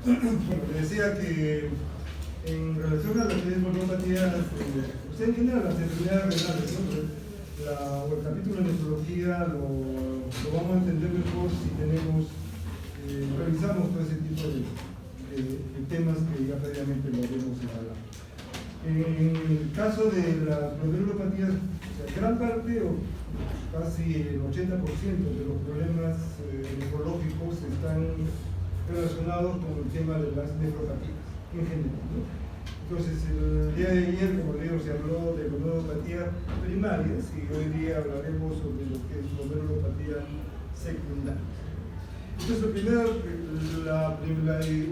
Bueno, le decía que en relación a lo que es neuropatías, en general las enfermedades renales, ¿no? O el capítulo de nefrología lo vamos a entender mejor si tenemos, revisamos todo ese tipo de temas que ya previamente lo habíamos hablado. En el caso de las glomerulopatías, o sea, gran parte o casi el 80% de los problemas nefrológicos están relacionados con el tema de las nefropatías en general, ¿no? Entonces, el día de ayer, como le digo, se habló de glomerulopatías primarias y hoy día hablaremos sobre lo que es glomerulopatía secundaria. Entonces,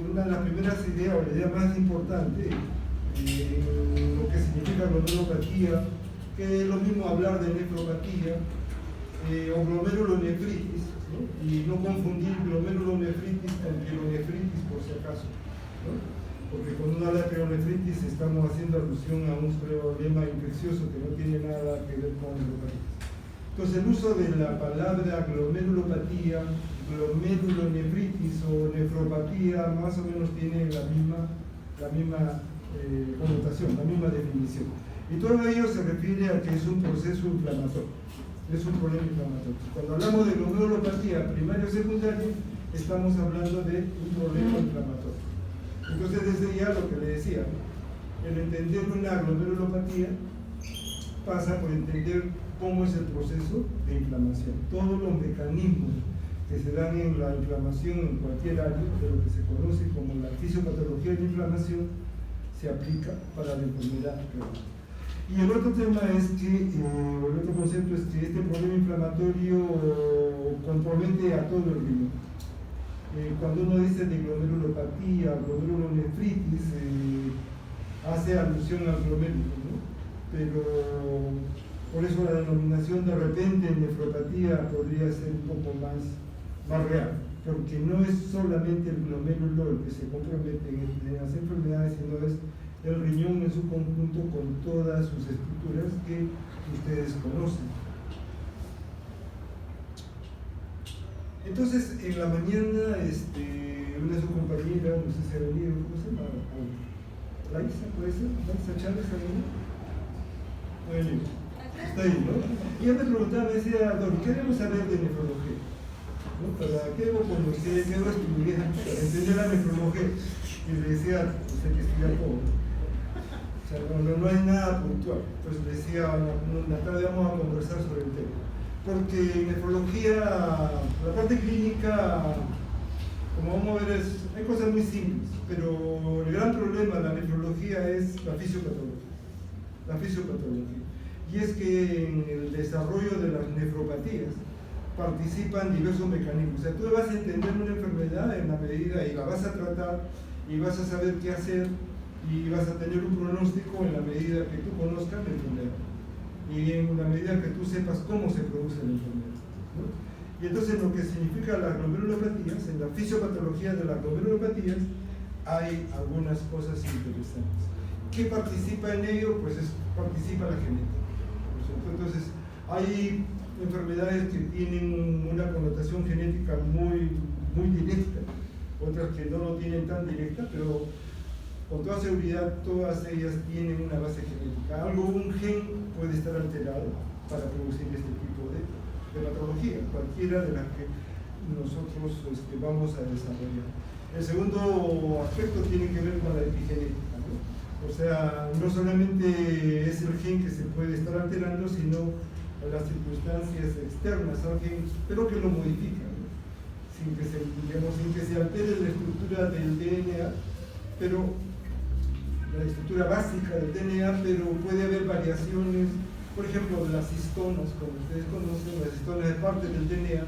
una de las primeras ideas, o la idea más importante, lo que significa glomerulopatía, que es lo mismo hablar de nefropatía o glomerulonefritis, ¿no? Y no confundir glomerulonefritis con pielonefritis por si acaso, ¿no? Porque cuando uno habla de pielonefritis estamos haciendo alusión a un problema infeccioso que no tiene nada que ver con nefropatía. Entonces el uso de la palabra glomerulopatía, glomerulonefritis o nefropatía más o menos tiene la misma connotación, la misma definición. Y todo ello se refiere a que es un proceso inflamatorio, es un problema inflamatorio. Cuando hablamos de glomerulopatía primaria o secundaria, estamos hablando de un problema inflamatorio. Entonces desde ya lo que le decía, el entender una glomerulopatía pasa por entender cómo es el proceso de inflamación, todos los mecanismos que se dan en la inflamación en cualquier área de lo que se conoce como la fisiopatología de la inflamación se aplica para la enfermedad renal. Y el otro tema es que, el otro concepto es que este problema inflamatorio compromete a todo el riñón. Cuando uno dice de glomerulopatía, glomerulonefritis, hace alusión al glomérulo, ¿no? Pero por eso la denominación de repente nefropatía podría ser un poco más real, porque no es solamente el glomérulo el que se compromete en las enfermedades, sino es el riñón en su conjunto con todas sus estructuras que ustedes conocen. Entonces, en la mañana, una de sus compañeras, no sé si ha venido, ¿cómo se llama? Laisa, ¿puede ser? ¿Laisa Chávez ha venido? Bueno, está ahí, ¿no? Y ella me preguntaba, me decía, Don, ¿qué debemos saber de nefrología? ¿No? ¿Para qué debo conocer, qué debo estudiar para entender la nefrología? Y le decía, pues hay que estudiar todo, ¿no? O sea, no hay nada puntual. Entonces le decía, la tarde vamos a conversar sobre el tema. Porque en nefrología, la parte clínica, como vamos a ver, hay cosas muy simples, pero el gran problema de la nefrología es la fisiopatología. La fisiopatología. Y es que en el desarrollo de las nefropatías participan diversos mecanismos. O sea, tú vas a entender una enfermedad en la medida y la vas a tratar y vas a saber qué hacer y vas a tener un pronóstico en la medida que tú conozcas la enfermedad. Y en la medida que tú sepas cómo se produce la enfermedad, ¿no? Y entonces lo que significa las glomerulopatías, en la fisiopatología de las glomerulopatías hay algunas cosas interesantes. ¿Qué participa en ello? Pues participa la genética, ¿no es cierto? Entonces hay enfermedades que tienen una connotación genética muy directa, otras que no lo tienen tan directa, pero con toda seguridad todas ellas tienen una base genética. Un gen puede estar alterado para producir este tipo de patología, cualquiera de las que nosotros vamos a desarrollar. El segundo aspecto tiene que ver con la epigenética, ¿no? O sea, no solamente es el gen que se puede estar alterando, sino las circunstancias externas al gen, pero que lo modifican, ¿no? sin que se altere la estructura del DNA, pero la estructura básica del DNA, pero puede haber variaciones, por ejemplo, las histonas, como ustedes conocen, las histonas de parte del DNA,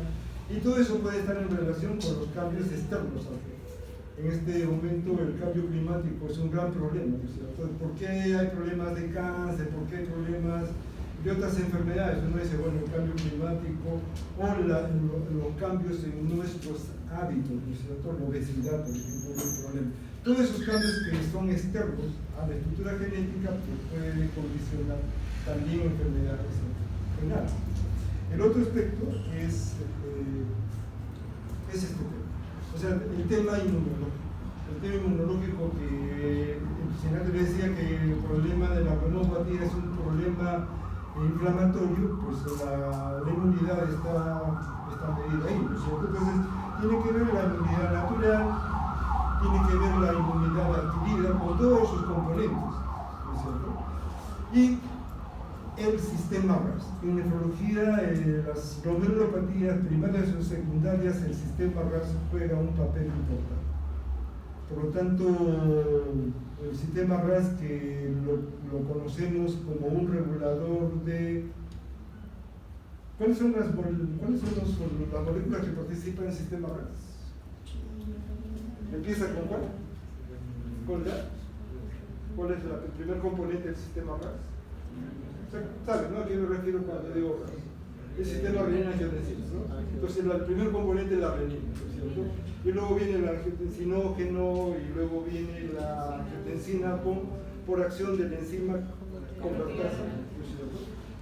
y todo eso puede estar en relación con los cambios externos al gen. En este momento el cambio climático es un gran problema, ¿no? Entonces, ¿por qué hay problemas de cáncer? ¿Por qué hay problemas de otras enfermedades? Uno dice, bueno, el cambio climático o los cambios en nuestros hábitos, ¿no es cierto? La obesidad, por ejemplo, es un problema. Todos esos cambios que son externos a la estructura genética pues pueden condicionar también enfermedades renales. El otro aspecto es este tema. O sea, el tema inmunológico. el tema inmunológico que el señor le decía que el problema de la reumopatía es un problema inflamatorio, pues la inmunidad está medida ahí, ¿no es cierto? Entonces, tiene que ver la inmunidad natural, tiene que ver la inmunidad adquirida con todos sus componentes, ¿no es cierto? Y el sistema RAS. En nefrología, las glomerulopatías primarias o secundarias, el sistema RAS juega un papel importante. Por lo tanto, el sistema RAS, que lo conocemos como un regulador de... ¿Cuáles son las moléculas que participan en el sistema RAS? ¿Empieza con cuál? ¿Con la? ¿Cuál es el primer componente del sistema RAS? ¿Sabes, no? ¿A qué me refiero cuando digo RAS? El sistema renina-angiotensina, ¿no? Entonces, el primer componente es la renina, ¿no es cierto? Y luego viene el angiotensinógeno, y luego viene la angiotensina por acción de la enzima convertasa, ¿no es cierto?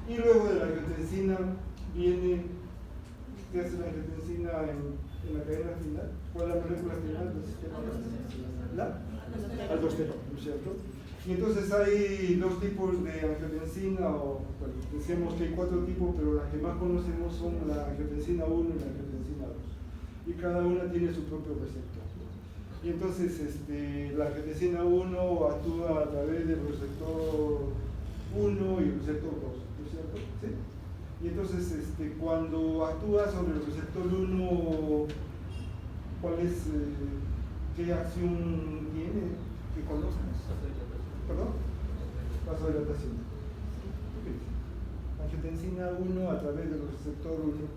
Y luego de la angiotensina viene, ¿qué hace la angiotensina en la cadena final? ¿Cuál es la molécula final del sistema RAS? La aldosterona, ¿no es cierto? Y entonces hay dos tipos de angiotensina, o bueno, decíamos que hay 4 tipos, pero las que más conocemos son la angiotensina 1 y la angiotensina 2. Y cada una tiene su propio receptor. Y entonces la angiotensina 1 actúa a través del receptor 1 y el receptor 2, ¿no es cierto? ¿Sí? Y entonces cuando actúa sobre el receptor 1, ¿cuál es, qué acción tiene? ¿Qué conocemos? ¿Perdón? Vasodilatación. Angiotensina 1 a través del receptor 1,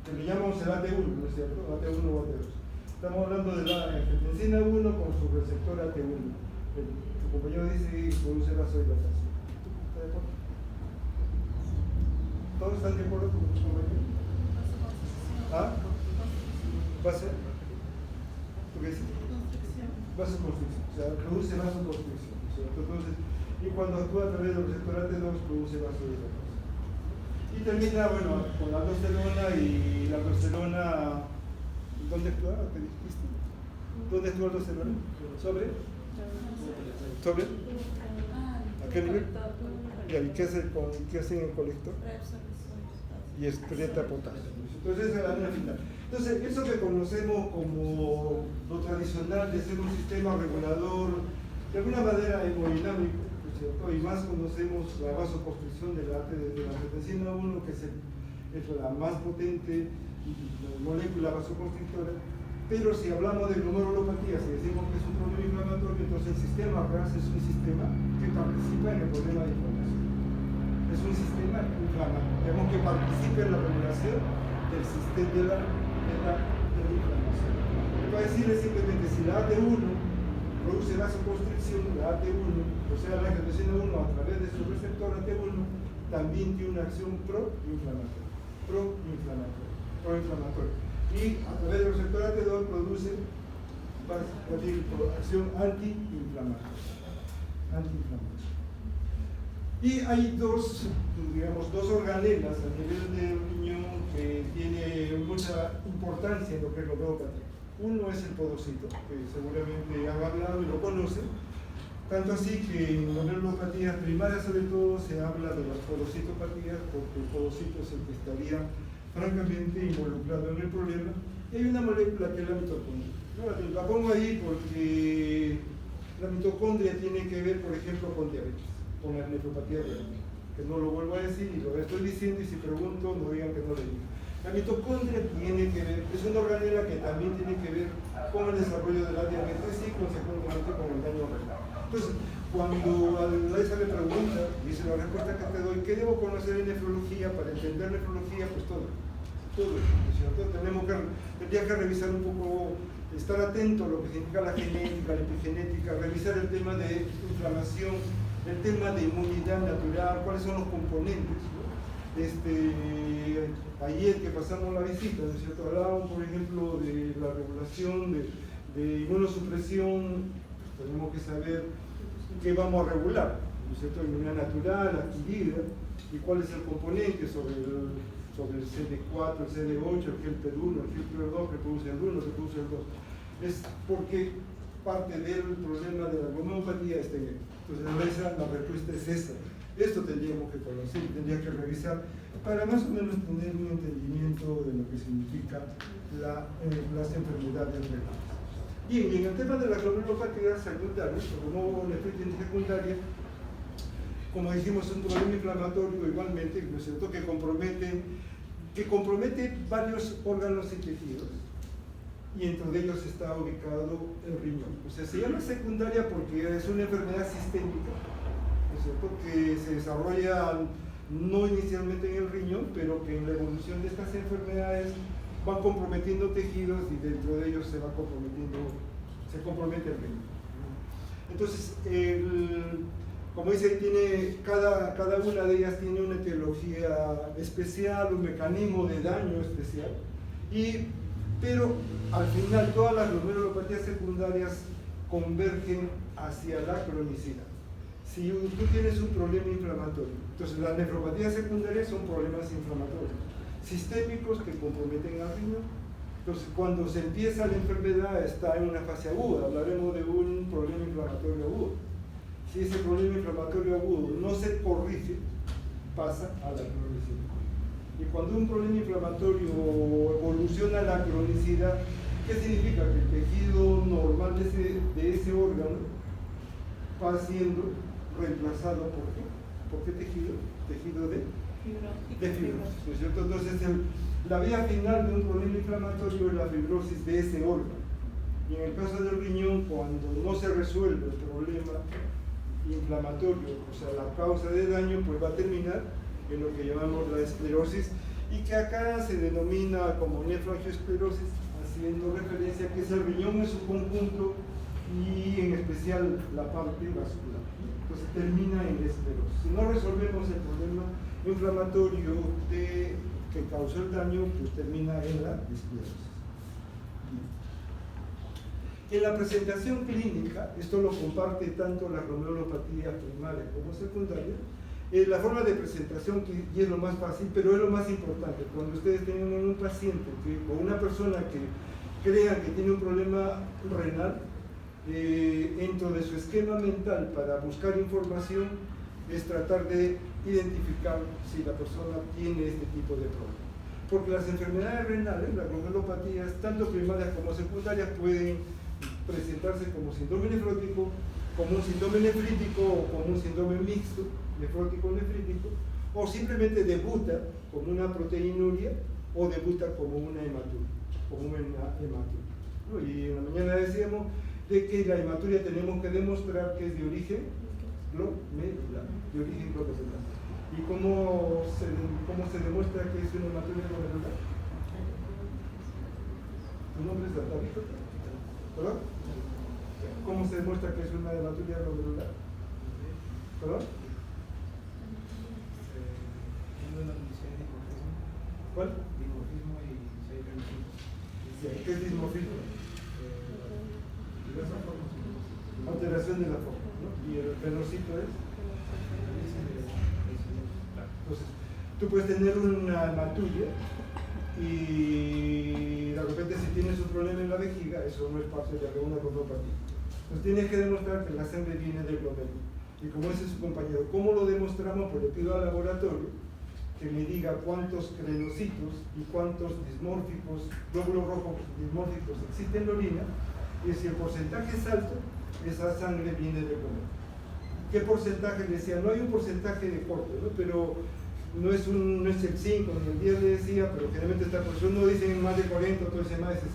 que le llamamos el AT1, ¿no es cierto? AT1 o AT2. Estamos hablando de la angiotensina 1 con su receptor AT1. Tu compañero dice que produce vasodilatación. ¿Está de acuerdo? ¿Todos están de acuerdo con tu compañero? ¿Ah? ¿Base? ¿Tú qué dices? Vasoconstricción, o sea, produce vasoconstricción, ¿cierto? Entonces, y cuando actúa a través del receptor AT2 produce vasodilatación. Y termina, bueno, con la aldosterona, y la aldosterona, ¿dónde actúa? ¿Qué dijiste? ¿Dónde actúa la aldosterona? ¿Sobre? ¿A qué nivel? ¿Y qué hace en el colector? Y excreta potasio. Entonces, esa es la línea final. Entonces, eso que conocemos como lo tradicional de ser un sistema regulador, de alguna manera hemodinámico, ¿cierto? Y más conocemos la vasoconstricción de la angiotensina 1, que es la más potente molécula vasoconstrictora. Pero si hablamos de glomerulopatía, si decimos que es un problema inflamatorio, entonces el sistema RAS es un sistema que participa en el problema de inflamación. Es un sistema inflamatorio, tenemos que participa en la regulación del sistema de la inflamación. Para decirle simplemente, si la AT1 produce vasoconstricción, la AT1, o sea, la angiotensina 1 a través de su receptor AT1, también tiene una acción proinflamatoria. Y a través del receptor AT2 produce acción antiinflamatoria. Y hay dos organelas a nivel del riñón que tiene mucha importancia en lo que es la glomerulopatía. Uno es el podocito, que seguramente han hablado y lo conocen, tanto así que en glomerulopatías primarias sobre todo se habla de las podocitopatías, porque el podocito es el que estaría francamente involucrado en el problema. Y hay una molécula que es la mitocondria. La pongo ahí porque la mitocondria tiene que ver, por ejemplo, con diabetes, con la nefropatía diabética, que no lo vuelvo a decir y lo estoy diciendo, y si pregunto no digan que no le digo. La mitocondria tiene que ver, es una organela que también tiene que ver con el desarrollo de la diabetes y consecuentemente con el daño renal. Entonces, cuando a esa le pregunta, dice la respuesta que te doy, ¿qué debo conocer en nefrología? Para entender nefrología, pues todo, ¿cierto? Tendría que revisar un poco, estar atento a lo que significa la genética, la epigenética, revisar el tema de inflamación, el tema de inmunidad natural, cuáles son los componentes, ¿no? Ayer que pasamos la visita, ¿no es cierto? Hablábamos, por ejemplo, de la regulación de inmunosupresión. Pues tenemos que saber qué vamos a regular, ¿no es cierto? Inmunidad natural, adquirida, y cuál es el componente sobre el CD4, el CD8, el helper 1, el helper 2, que produce el 1, que produce el 2. es porque parte del problema de la glomerulopatía está en él. Entonces la respuesta es esa. Esto tendríamos que conocer y tendría que revisar para más o menos tener un entendimiento de lo que significa las enfermedades renales. Bien, y en el tema de la glomerulopatía secundaria, como nefritis secundaria, como dijimos, es un problema inflamatorio igualmente, ¿no es cierto?, que compromete varios órganos y tejidos, y entre ellos está ubicado el riñón. O sea, se llama secundaria porque es una enfermedad sistémica, ¿no es cierto?, que se desarrolla no inicialmente en el riñón, pero que en la evolución de estas enfermedades van comprometiendo tejidos y dentro de ellos se compromete el riñón. Entonces, como dice, cada una de ellas tiene una etiología especial, un mecanismo de daño especial, pero al final todas las glomerulopatías secundarias convergen hacia la cronicidad. Si tú tienes un problema inflamatorio, entonces las nefropatías secundarias son problemas inflamatorios sistémicos que comprometen al riñón. Entonces, cuando se empieza la enfermedad está en una fase aguda, hablaremos de un problema inflamatorio agudo. Si ese problema inflamatorio agudo no se corrige, pasa a la cronicidad. Y cuando un problema inflamatorio evoluciona a la cronicidad, ¿qué significa? Que el tejido normal de ese órgano va siendo reemplazado por ¿qué? ¿Por qué tejido? Tejido de fibrosis, ¿no es cierto? Entonces, la vía final de un problema inflamatorio es la fibrosis de ese órgano. Y en el caso del riñón, cuando no se resuelve el problema inflamatorio, o sea, la causa de daño, pues va a terminar en lo que llamamos la esclerosis, y que acá se denomina como nefroangioesclerosis, haciendo referencia a que es el riñón en su conjunto y en especial la parte vascular. Entonces termina en esclerosis. Si no resolvemos el problema inflamatorio que causó el daño, pues termina en la esclerosis. En la presentación clínica, esto lo comparte tanto la glomerulopatía primaria como secundaria, la forma de presentación, y es lo más fácil, pero es lo más importante. Cuando ustedes tienen un paciente o una persona que crean que tiene un problema renal, dentro de su esquema mental para buscar información es tratar de identificar si la persona tiene este tipo de problema. Porque las enfermedades renales, las glomerulopatías, tanto primarias como secundarias, pueden presentarse como síndrome nefrótico, como un síndrome nefrítico o como un síndrome mixto, nefrótico-nefrítico, o simplemente debuta como una proteinuria o debuta como una hematuria. ¿No? Y en la mañana decíamos de que la hematuria tenemos que demostrar que es de origen glomerular, ¿Y cómo se demuestra que es una hematuria glomerular? ¿Tu nombre es David? ¿Perdón? ¿Cómo se demuestra que es una hematuria glomerular? ¿Perdón? ¿Cuál? Dimorfismo y seis. ¿Qué es dimorfismo? Alteración de la forma, ¿no? Y el fenocito es. Entonces, tú puedes tener una hematuria y de repente si tienes un problema en la vejiga, eso no es parte de una glomerulopatía. Entonces tienes que demostrar que la sangre viene del glomérulo. Y como ese es su compañero, ¿cómo lo demostramos? Pues le pido al laboratorio que me diga cuántos crenocitos y cuántos dismórficos, glóbulos rojos dismórficos existen en la orina, y si el porcentaje es alto, esa sangre viene del glomérulo. ¿Qué porcentaje? Le decía, no hay un porcentaje de corte, ¿no? Pero no es el 5 ni el 10 le decía, pero generalmente esta porción no dice más de 40, otro dice más de 60%.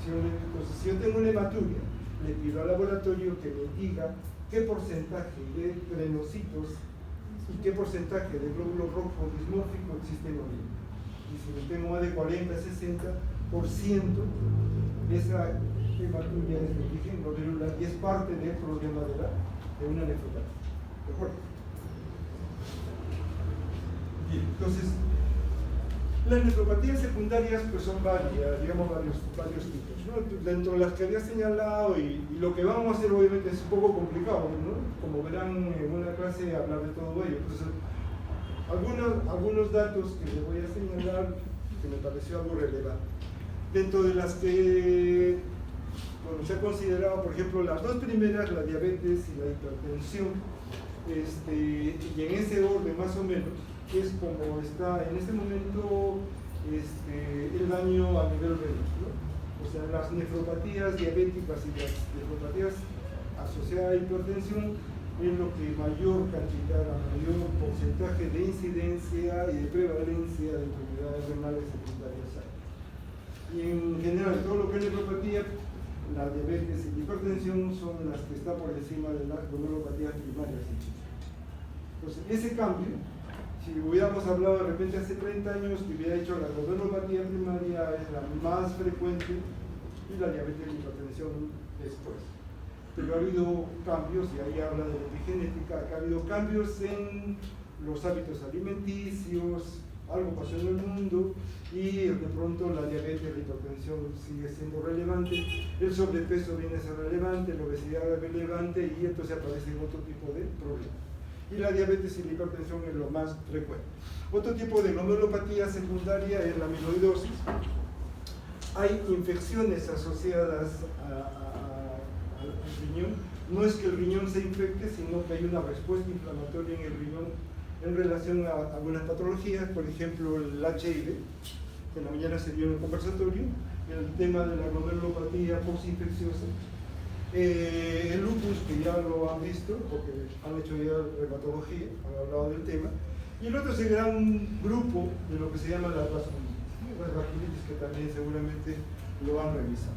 Entonces, si yo tengo una hematuria, le pido al laboratorio que me diga qué porcentaje de crenocitos y qué porcentaje de glóbulos rojos dismórficos existe en la orina. Y si tengo más de 40, 60%, esa hematuria es de origen glomerular y es parte del problema de una nefropatía. ¿De acuerdo? Bien, entonces, las nefropatías secundarias pues son varios tipos, ¿no? Dentro de las que había señalado y lo que vamos a hacer obviamente es un poco complicado, ¿no? Como verán en una clase hablar de todo ello. Entonces, algunos datos que les voy a señalar que me pareció algo relevante. dentro de las que se ha considerado, por ejemplo, las dos primeras, la diabetes y la hipertensión, y en ese orden más o menos, es como está en este momento el daño a nivel renal, ¿no? O sea, las nefropatías diabéticas y las nefropatías asociadas a hipertensión es lo que mayor cantidad, mayor porcentaje de incidencia y de prevalencia de enfermedades renales secundarias hay. Y en general, todo lo que es nefropatía, la diabetes y la hipertensión son las que están por encima de las glomerulopatías primarias. Entonces, ese cambio, si hubiéramos hablado de repente hace 30 años, que hubiera hecho la glomerulopatía primaria es la más frecuente y la diabetes y la hipertensión después. Pero ha habido cambios, y ahí habla de la epigenética, ha habido cambios en los hábitos alimenticios, algo pasó en el mundo y de pronto la diabetes y la hipertensión sigue siendo relevante, el sobrepeso viene a ser relevante, la obesidad es relevante y entonces aparecen otro tipo de problemas. Y la diabetes y la hipertensión es lo más frecuente. Otro tipo de glomerulopatía secundaria es la amiloidosis. Hay infecciones asociadas al riñón. No es que el riñón se infecte, sino que hay una respuesta inflamatoria en el riñón en relación a algunas patologías, por ejemplo el HIV, que en la mañana se dio en el conversatorio, el tema de la glomerulopatía postinfecciosa, el lupus, que ya lo han visto, porque han hecho ya reumatología, han hablado del tema, y el otro es el gran grupo de lo que se llama las vasculitis, que también seguramente lo han revisado.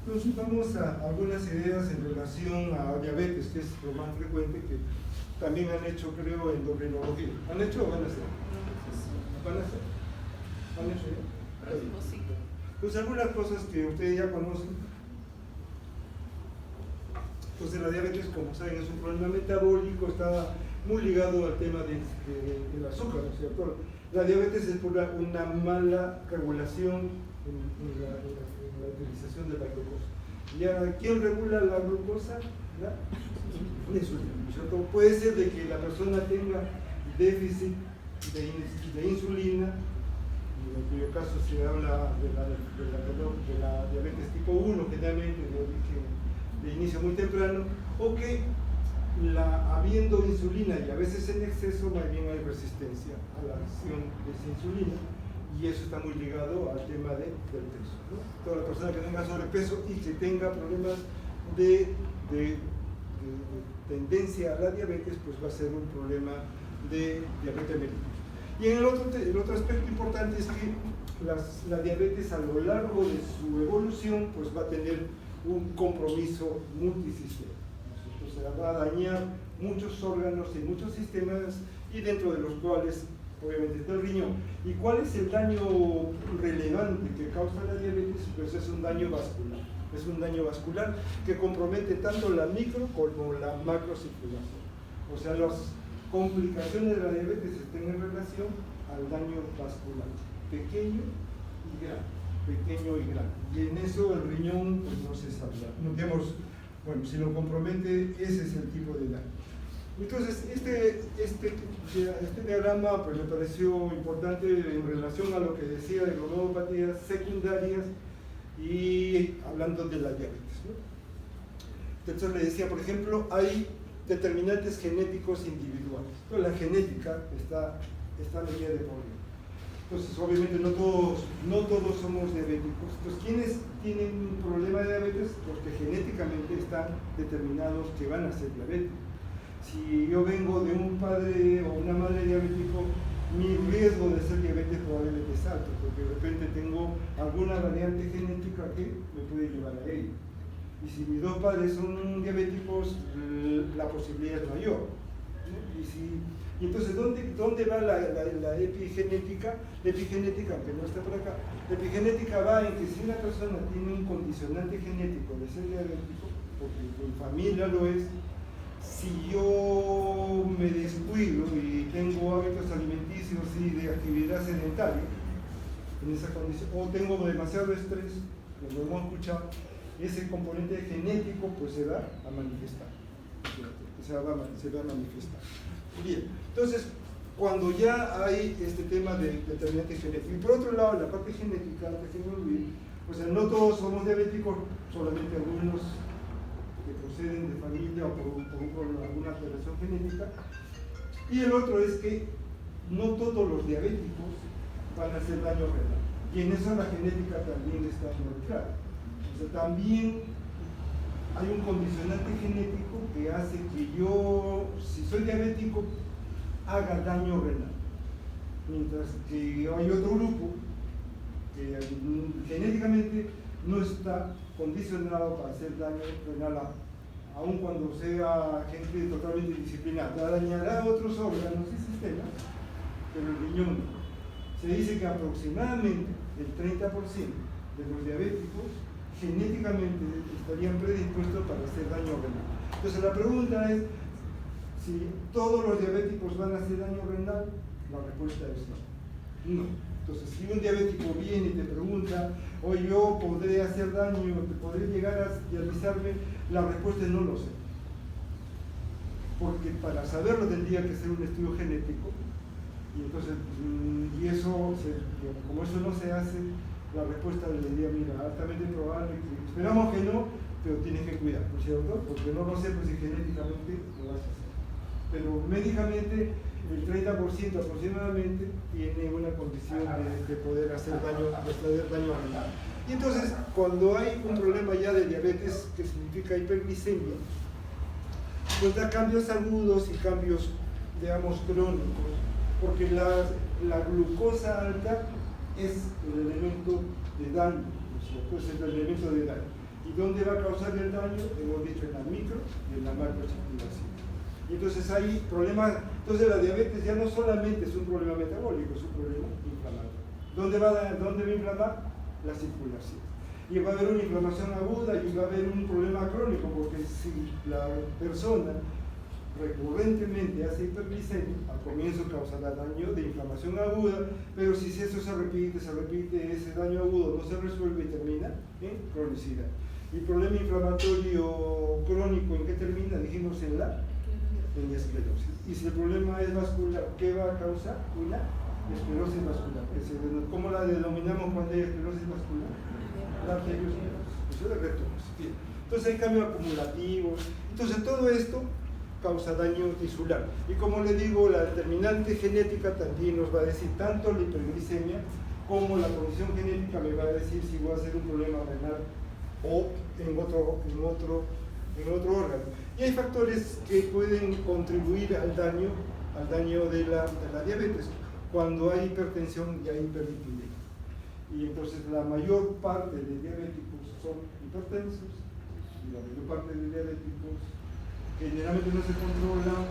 Entonces vamos a algunas ideas en relación a diabetes, que es lo más frecuente, que también han hecho, creo, endocrinología. ¿Han hecho o van a hacer? ¿Van a hacer? ¿Han hecho ya? Próximo ciclo. Pues algunas cosas que ustedes ya conocen. Entonces la diabetes, como saben, es un problema metabólico, está muy ligado al tema del azúcar, ¿no es cierto? La diabetes es por una mala regulación en la utilización de la glucosa. ¿Y quién regula la glucosa? La insulina, ¿no es cierto? Puede ser de que la persona tenga déficit de insulina, en cuyo caso se habla de la diabetes tipo 1, generalmente de origen de inicio muy temprano, o que habiendo insulina y a veces en exceso, más bien hay resistencia a la acción de esa insulina, y eso está muy ligado al tema del peso, ¿no? Toda la persona que tenga sobrepeso y que tenga problemas de tendencia a la diabetes, pues va a ser un problema de diabetes mellitus. Y en el otro aspecto importante es que la diabetes a lo largo de su evolución pues va a tener un compromiso multisistema. O sea, va a dañar muchos órganos y muchos sistemas, y dentro de los cuales obviamente está el riñón. ¿Y cuál es el daño relevante que causa la diabetes? Pues es un daño vascular. Es un daño vascular que compromete tanto la micro como la macrocirculación. O sea, las complicaciones de la diabetes están en relación al daño vascular, pequeño y grande. Pequeño y grande. Y en eso el riñón pues, no se salva. Digamos, bueno, si lo compromete, ese es el tipo de daño. Entonces, este diagrama pues, me pareció importante en relación a lo que decía de glomerulopatías secundarias y hablando de la diabetes, ¿no? Entonces le decía, por ejemplo, hay determinantes genéticos individuales. Entonces, la genética está medida de por medio. Entonces, obviamente no todos somos diabéticos. Entonces, ¿quiénes tienen un problema de diabetes? Los que genéticamente están determinados que van a ser diabéticos. Si yo vengo de un padre o una madre diabético, mi riesgo de ser diabetes probablemente es alto, porque de repente tengo alguna variante genética que me puede llevar a ello. Y si mis dos padres son diabéticos, la posibilidad es mayor, ¿no? Y entonces, ¿dónde va la epigenética? La epigenética, aunque no está por acá, la epigenética va en que si una persona tiene un condicionante genético de ser diabético, porque en familia lo es, si yo me descuido y tengo hábitos alimenticios y de actividad sedentaria, en esa condición, o tengo demasiado estrés, como hemos escuchado, ese componente genético pues se va a manifestar. Se va a manifestar. Bien, entonces, cuando ya hay este tema de determinante genético, y por otro lado, la parte genética, antes que me olvide, O sea, no todos somos diabéticos, solamente algunos que proceden de familia o por alguna alteración genética. Y el otro es que no todos los diabéticos van a hacer daño renal. Y en eso la genética también está involucrada. O sea, también hay un condicionante genético que hace que yo, si soy diabético, haga daño renal. Mientras que hay otro grupo que genéticamente no está condicionado para hacer daño renal, aun cuando sea gente totalmente disciplinada. Dañará otros órganos y sistemas, pero el riñón no. Se dice que aproximadamente el 30% de los diabéticos genéticamente estarían predispuestos para hacer daño renal. Entonces la pregunta es, si todos los diabéticos van a hacer daño renal, la respuesta es no. No. Entonces, si un diabético viene y te pregunta, oye, yo podré hacer daño, podré llegar a dializarme, la respuesta es no lo sé. Porque para saberlo tendría que ser un estudio genético, y entonces, como eso no se hace, la respuesta le diría, mira, altamente probable, que esperamos que no, pero tienes que cuidar, ¿no es cierto? Porque no lo sé, pues si genéticamente lo vas a hacer. Pero médicamente, el 30% aproximadamente tiene una condición de poder hacer daño renal. Y entonces, cuando hay un problema ya de diabetes, que significa hiperglicemia, pues da cambios agudos y cambios, digamos, crónicos, porque la glucosa alta es el elemento de daño, ¿no? Es el elemento de daño. ¿Y dónde va a causar el daño? Hemos dicho en la micro y en la macrocirculación. Y entonces hay problemas. Entonces la diabetes ya no solamente es un problema metabólico, es un problema inflamatorio. ¿Dónde va a inflamar? La circulación. Y va a haber una inflamación aguda y va a haber un problema crónico, porque si la persona recurrentemente hace hiperglicemia, al comienzo causará daño de inflamación aguda, pero si eso se repite, ese daño agudo no se resuelve y termina en cronicidad. Y el problema inflamatorio crónico, ¿en qué termina? Dijimos en esclerosis. Y si el problema es vascular, ¿qué va a causar? Una esclerosis vascular. ¿Cómo la denominamos cuando hay esclerosis vascular? La arteriosclerosis. Eso es retrosis. Entonces hay cambios acumulativos. Entonces todo esto causa daño tisular. Y como le digo, la determinante genética también nos va a decir tanto la hiperglicemia como la condición genética me va a decir si voy a hacer un problema renal o en otro órgano. Y hay factores que pueden contribuir al daño de la diabetes cuando hay hipertensión y hay hiperlipidemia. Y entonces la mayor parte de diabéticos son hipertensos y la mayor parte de diabéticos generalmente no se controlan,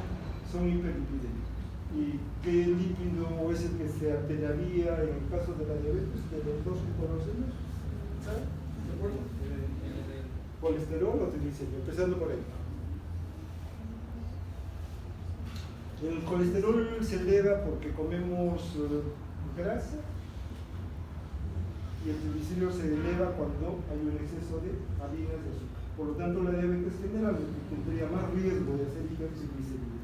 son hiperlipidémicos. ¿Y qué lípido es el que se alteraría en el caso de la diabetes? De los dos que conocemos, ¿saben? ¿De acuerdo? Colesterol o triglicéridos, empezando por ahí. El colesterol se eleva porque comemos grasa y el triglicérido se eleva cuando hay un exceso de harinas de azúcar. Por lo tanto, la diabetes generalmente tendría más riesgo de hacer hipertriglicéridos.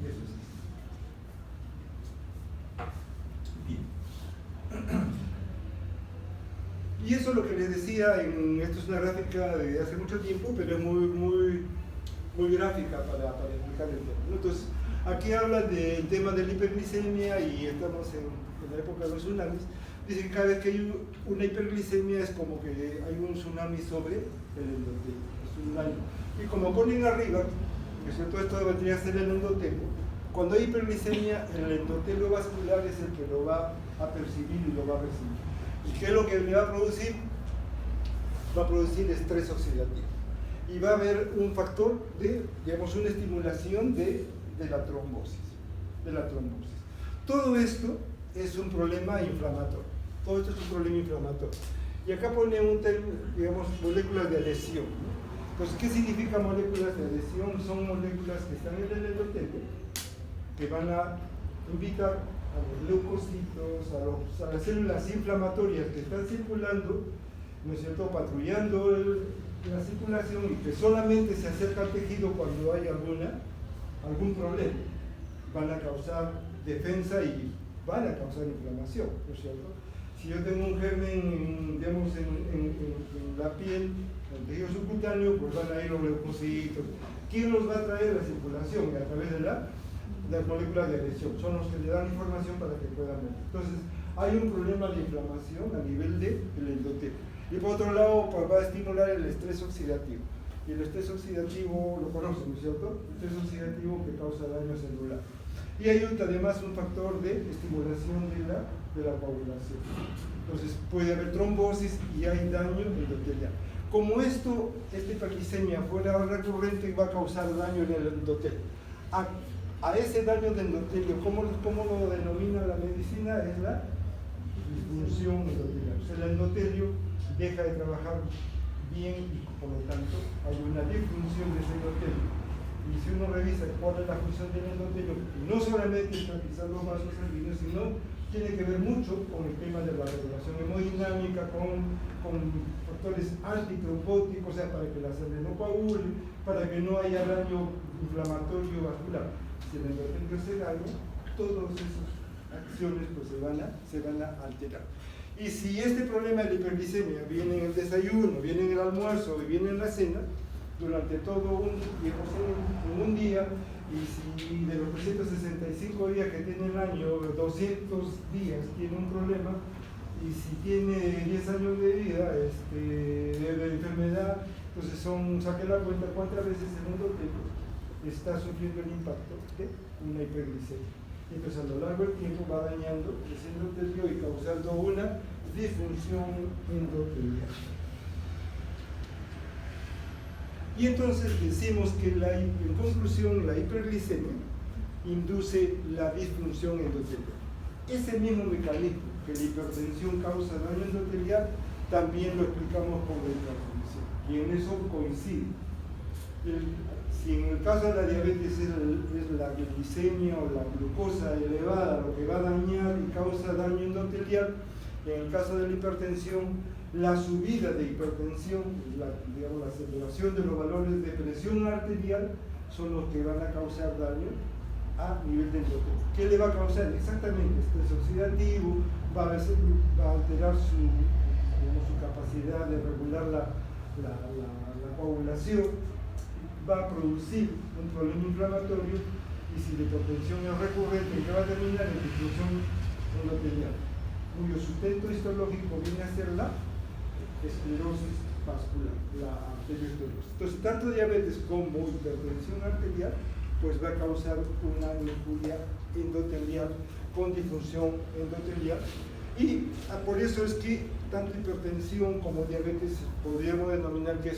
Eso es. Bien. Y eso es lo que les decía, esto es una gráfica de hace mucho tiempo, pero es muy gráfica para explicar el tema, ¿no? Entonces, aquí habla del tema de la hiperglicemia y estamos en la época de los tsunamis. Dice que cada vez que hay una hiperglicemia es como que hay un tsunami sobre el endotelium. Y como ponen arriba, que todo esto debería ser el endotelio, cuando hay hiperglicemia, el endotelio vascular es el que lo va a percibir y lo va a recibir. ¿Y qué es lo que le va a producir? Va a producir estrés oxidativo. Y va a haber un factor de, digamos, una estimulación de la trombosis. Todo esto es un problema inflamatorio. Todo esto es un problema inflamatorio. Y acá pone un término, digamos, moléculas de adhesión. Entonces, ¿qué significa moléculas de adhesión? Son moléculas que están en el endotelio, que van a invitar a los leucocitos, a las células inflamatorias que están circulando, ¿no es cierto?, patrullando la circulación y que solamente se acerca al tejido cuando hay algún problema. Van a causar defensa y van a causar inflamación, ¿no es cierto? Si yo tengo un germen, digamos, en la piel, en el tejido subcutáneo, pues van a ir los leucocitos. ¿Quién los va a traer? La circulación, a través de las moléculas de adhesión. Son los que le dan información para que puedan ver. Entonces, hay un problema de inflamación a nivel del endotelio. Y por otro lado, pues va a estimular el estrés oxidativo. Y el estrés oxidativo, lo conocen, ¿no es cierto? El estrés oxidativo que causa daño celular. Y hay además un factor de estimulación de la coagulación. Entonces puede haber trombosis y hay daño endotelial. Como esta hiperglicemia fuera recurrente, va a causar daño en el endotelio. A ese daño del endotelio, ¿cómo lo denomina la medicina? Es la disfunción endotelial. O sea, el endotelio deja de trabajar bien y por lo tanto hay una disfunción de ese endotelio. Y si uno revisa cuál es la función del endotelio, no solamente estabilizar los vasos sanguíneos, sino tiene que ver mucho con el tema de la regulación hemodinámica, con factores antitrombóticos, o sea, para que la sangre no coagule, para que no haya daño inflamatorio vascular. Si el endotelio se daña, todas esas acciones pues, se van a alterar. Y si este problema de hiperglicemia viene en el desayuno, viene en el almuerzo y viene en la cena, durante todo un día, y si de los 365 días que tiene el año, 200 días tiene un problema, y si tiene 10 años de vida, de enfermedad, entonces saque la cuenta cuántas veces el endotelio está sufriendo el impacto de una hiperglicemia. Entonces a lo largo del tiempo va dañando ese endotelio y causando una disfunción endotelial. Y entonces decimos que en conclusión la hiperglicemia induce la disfunción endotelial. Ese mismo mecanismo que la hipertensión causa daño endotelial también lo explicamos con la hipertensión y en eso coincide. Si en el caso de la diabetes es la glicemia o la glucosa elevada lo que va a dañar y causa daño endotelial, en el caso de la hipertensión la subida de hipertensión, la aceleración de los valores de presión arterial son los que van a causar daño a nivel del endotelio. ¿Qué le va a causar? Exactamente estrés oxidativo, va a alterar su capacidad de regular la coagulación, va a producir un problema inflamatorio y si la hipertensión es recurrente, ¿qué va a terminar? En disfunción endotelial, cuyo sustento histológico viene a ser la esclerosis vascular, la arteriosclerosis. Entonces, tanto diabetes como hipertensión arterial, pues va a causar una injuria endotelial con disfunción endotelial. Y por eso es que tanto hipertensión como diabetes podríamos denominar que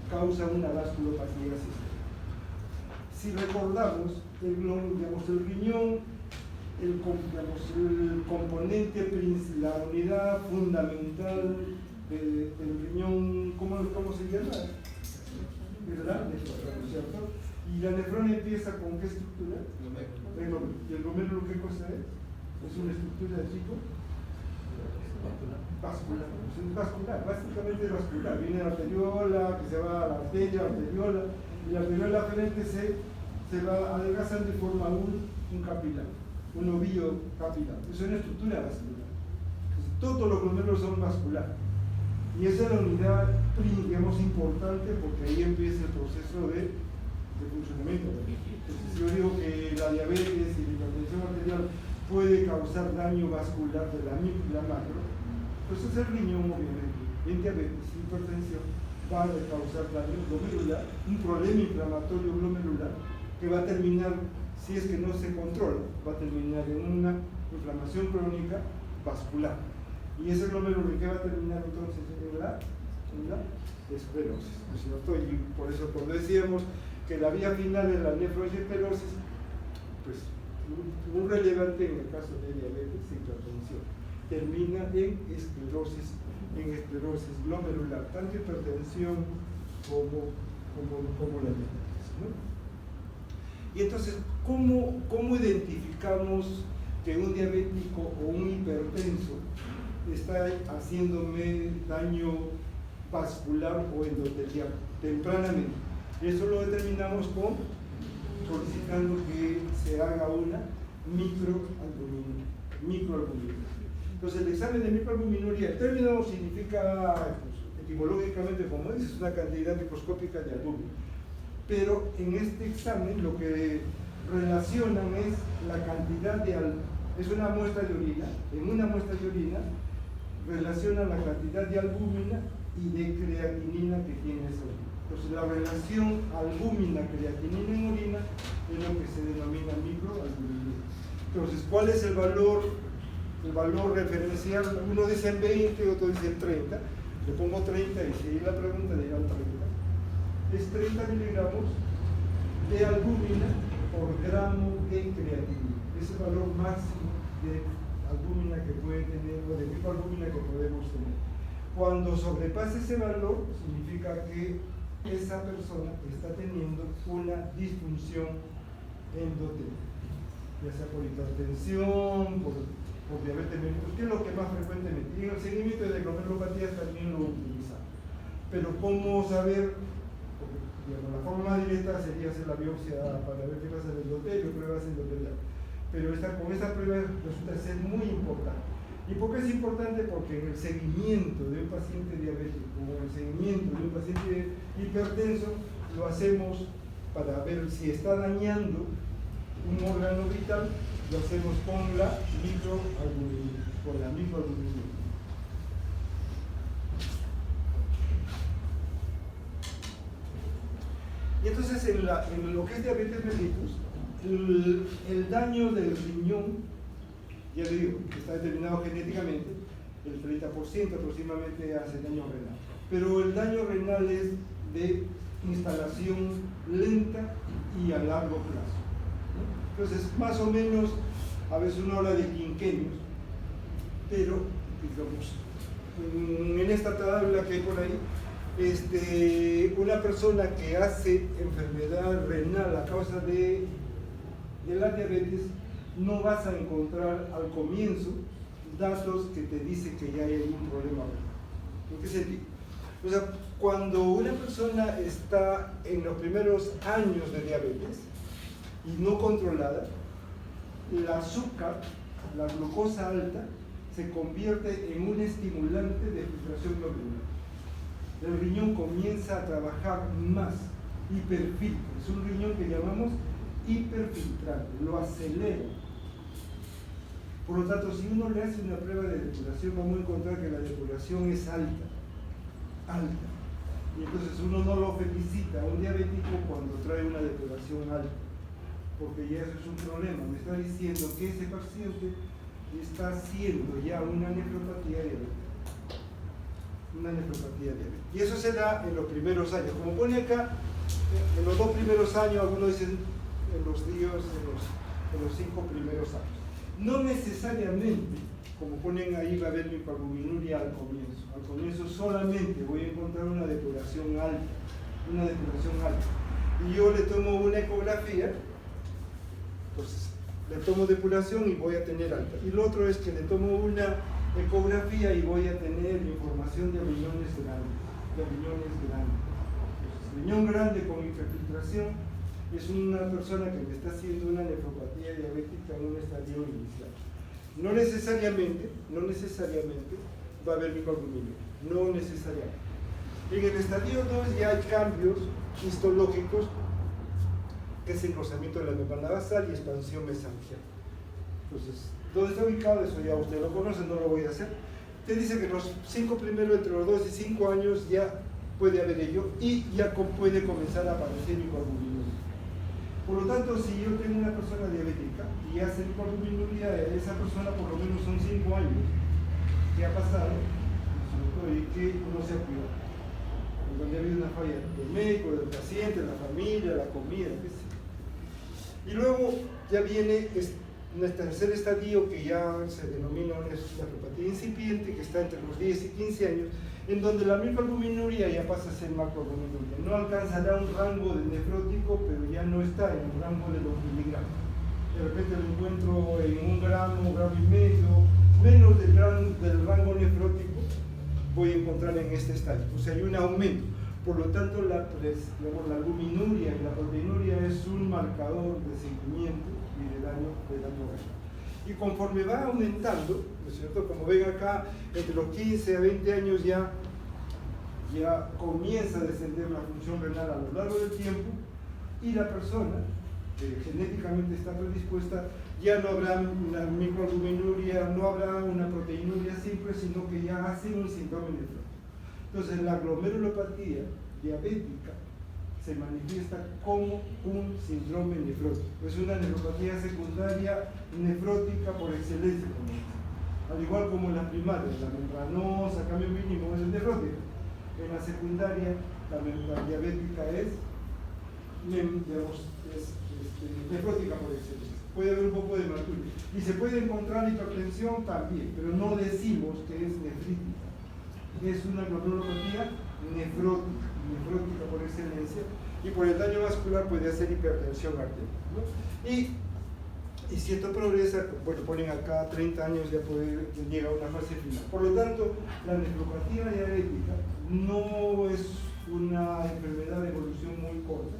causa una vasculopatía sistémica. Si recordamos, el riñón, el componente, la unidad fundamental del riñón, ¿cómo se llama? ¿Verdad? Nefrona, ¿cierto? Y la nefrona empieza con ¿qué estructura? Glomérulo. ¿Y el glomérulo qué cosa es? Es una estructura, chico, vascular. Es vascular, básicamente vascular. Viene la arteriola, que se va a la arteriola, y la arteriola frente se va adelgazando y forma un capilar, un ovillo capilar. Es una estructura vascular. Entonces, todos los glomérulos son vasculares. Y esa es la unidad, digamos, importante porque ahí empieza el proceso de funcionamiento. Entonces, si yo digo que la diabetes y la hipertensión arterial puede causar daño vascular de la micro y la macro, pues es el riñón, obviamente. En diabetes, hipertensión, va a causar daño glomerular, un problema inflamatorio glomerular que va a terminar, si es que no se controla, va a terminar en una inflamación crónica vascular. Y ese glomérulo que va a terminar entonces en la esclerosis, ¿no es cierto? Y por eso cuando decíamos que la vía final es la nefroesclerosis, pues muy relevante en el caso de diabetes y hipertensión, termina en esclerosis glomerular, tanto hipertensión como la diabetes, ¿no? Y entonces, ¿cómo identificamos que un diabético o un hipertenso está haciéndome daño vascular o endotelial tempranamente? Eso lo determinamos solicitando que se haga una microalbumina. Entonces Entonces, el examen de microalbuminuria, el término significa, pues, etimológicamente, como dices, una cantidad microscópica de albúmina. Pero en este examen lo que relacionan es la cantidad de es una muestra de orina. En una muestra de orina relacionan la cantidad de albúmina y de creatinina que tiene esa orina. Entonces, la relación albúmina-creatinina en orina es lo que se denomina microalbuminuria. Entonces, ¿cuál es el valor? El valor referencial, uno dice en 20, otro dice en 30. Le pongo 30 y si ahí la pregunta le dirán 30. Es 30 miligramos de albúmina por gramo de creatinina. Es el valor máximo de albúmina que puede tener, o de microalbúmina que podemos tener. Cuando sobrepasa ese valor, significa que esa persona está teniendo una disfunción endotelial, ya sea por hipertensión, por diabetes mellitus, que es lo que más frecuentemente. Y en el seguimiento de glomerulopatías también lo utilizamos. Pero ¿cómo saber? Porque, digamos, la forma más directa sería hacer la biopsia para ver qué pasa en el endotelio, pruebas endoteliales. Pero con esta prueba resulta ser muy importante. ¿Y por qué es importante? Porque en el seguimiento de un paciente diabético o en el seguimiento de un paciente hipertenso lo hacemos para ver si está dañando un órgano vital, lo hacemos con la microalbuminuria, Y entonces en lo que es diabetes mellitus, el daño del riñón, ya le digo, está determinado genéticamente, el 30% aproximadamente hace daño renal. Pero el daño renal es de instalación lenta y a largo plazo, ¿no? Entonces, más o menos, a veces uno habla de quinquenios, pero, digamos, en esta tabla que hay por ahí, una persona que hace enfermedad renal a causa de la diabetes, no vas a encontrar al comienzo datos que te dicen que ya hay algún problema. ¿En qué sentido? O sea, cuando una persona está en los primeros años de diabetes y no controlada, el azúcar, la glucosa alta, se convierte en un estimulante de filtración glomerular. El riñón comienza a trabajar más, hiperfiltra. Es un riñón que llamamos hiperfiltrante, lo acelera. Por lo tanto, si uno le hace una prueba de depuración, vamos a encontrar que la depuración es alta. Y entonces uno no lo felicita a un diabético cuando trae una depuración alta, porque ya eso es un problema. Me está diciendo que ese paciente está haciendo ya una nefropatía diabética. Y eso se da en los primeros años. Como pone acá, en los 2 primeros años, algunos dicen en los 5 primeros años. No necesariamente, como ponen ahí, va a haber microalbuminuria al comienzo. Al comienzo solamente voy a encontrar una depuración alta. Y yo le tomo una ecografía, entonces le tomo depuración y voy a tener alta. Y lo otro es que le tomo una ecografía y voy a tener información de riñones grandes. Entonces, riñón grande con infiltración es una persona que me está haciendo una nefropatía diabética en un estadio inicial. No necesariamente va a haber microalbuminuria, no necesariamente. En el estadio 2 ya hay cambios histológicos, que es engrosamiento de la membrana basal y expansión mesangial. Entonces, ¿dónde está ubicado? Eso ya usted lo conoce, no lo voy a hacer. Usted dice que los 5 primeros, entre los 2 y 5 años, ya puede haber ello y ya puede comenzar a aparecer microalbuminuria. Por lo tanto, si yo tengo una persona diabética y hace microalbuminuria, esa persona por lo menos son 5 años que ha pasado y que no se ha cuidado, donde ha habido una falla del médico, del paciente, de la familia, la comida, qué sé. Y luego ya viene un tercer estadio que ya se denomina una nefropatía incipiente, que está entre los 10 y 15 años, en donde la microalbuminuria ya pasa a ser macroalbuminuria. No alcanzará un rango de nefrótico, pero ya no está en el rango de los miligramos. De repente lo encuentro en 1 gramo, 1,5 gramos, menos del rango nefrótico voy a encontrar en este estadio. O sea, hay un aumento. Por lo tanto, la albuminuria y la proteinuria es un marcador de seguimiento y de daño renal. Y conforme va aumentando, ¿no es cierto? Como ven acá, entre los 15 a 20 años ya comienza a descender la función renal a lo largo del tiempo y la persona que genéticamente está predispuesta, ya no habrá una microalbuminuria, no habrá una proteinuria simple, sino que ya hace un síndrome nefrótico. Entonces la glomerulopatía diabética se manifiesta como un síndrome nefrótico. Es una nefropatía secundaria nefrótica por excelencia, como dice. Al igual como en las primarias, la membranosa, cambio mínimo es nefrótica. En la secundaria, la diabética es nefrótica por excelencia. Puede haber un poco de hematúria. Y se puede encontrar hipertensión también, pero no decimos que es nefrítica. Es una glomerulopatía nefrótica por excelencia, y por el daño vascular puede hacer hipertensión arterial, ¿no? Y si esto progresa, bueno, ponen acá 30 años ya puede llegar a una fase final. Por lo tanto, la nefropatía diabética no es una enfermedad de evolución muy corta,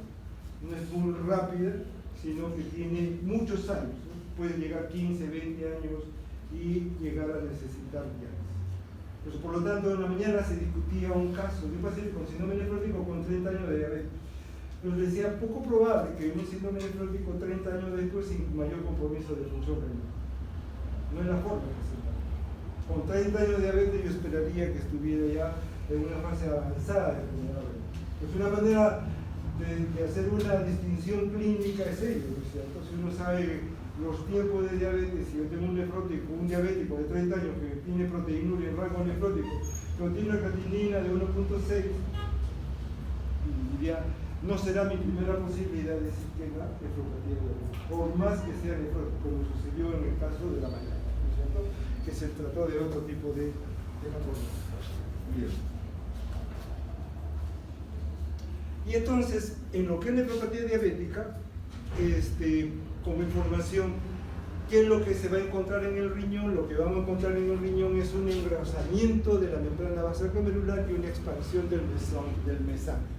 no es muy rápida, sino que tiene muchos años, ¿no? Puede llegar 15, 20 años y llegar a necesitar diálisis. Pues, por lo tanto, en la mañana se discutía un caso de un paciente con síndrome nefrótico con 30 años de diabetes. Nos decía poco probable que un síndrome nefrótico 30 años después sin mayor compromiso de función renal. No es la forma de presentar. Con 30 años de diabetes yo esperaría que estuviera ya en una fase avanzada de enfermedad renal. Pues una manera de hacer una distinción clínica es ello, ¿no es cierto? Si uno sabe los tiempos de diabetes, si yo tengo un diabético de 30 años que tiene proteinuria en rango nefrótico, pero tiene una creatinina de 1.6, diría, no será mi primera posibilidad de decir que la nefropatía diabética, por más que sea nefrótico, como sucedió en el caso de la mañana, ¿no es cierto? Que se trató de otro tipo de patología. Bien. Y entonces, en lo que es nefropatía diabética, como información, ¿qué es lo que se va a encontrar en el riñón? Lo que vamos a encontrar en el riñón es un engrosamiento de la membrana basal glomerular y una expansión del mesanquio.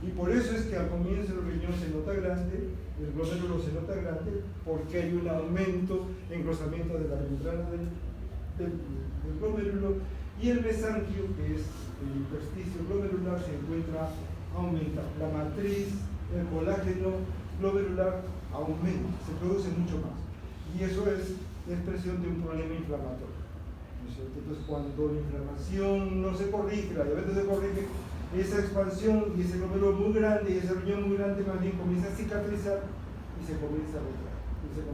Y por eso es que al comienzo el riñón se nota grande, el glomérulo se nota grande, porque hay un aumento, engrosamiento de la membrana del glomérulo, y el mesanquio, que es el intersticio glomerular, se encuentra aumentado. La matriz, el colágeno glomerular aumenta, se produce mucho más. Y eso es expresión de un problema inflamatorio, ¿no es cierto? Entonces, cuando la inflamación no se corrige, la diabetes se corrige, esa expansión y ese glomérulo muy grande y ese riñón muy grande más bien comienza a cicatrizar y se comienza a botar, ¿no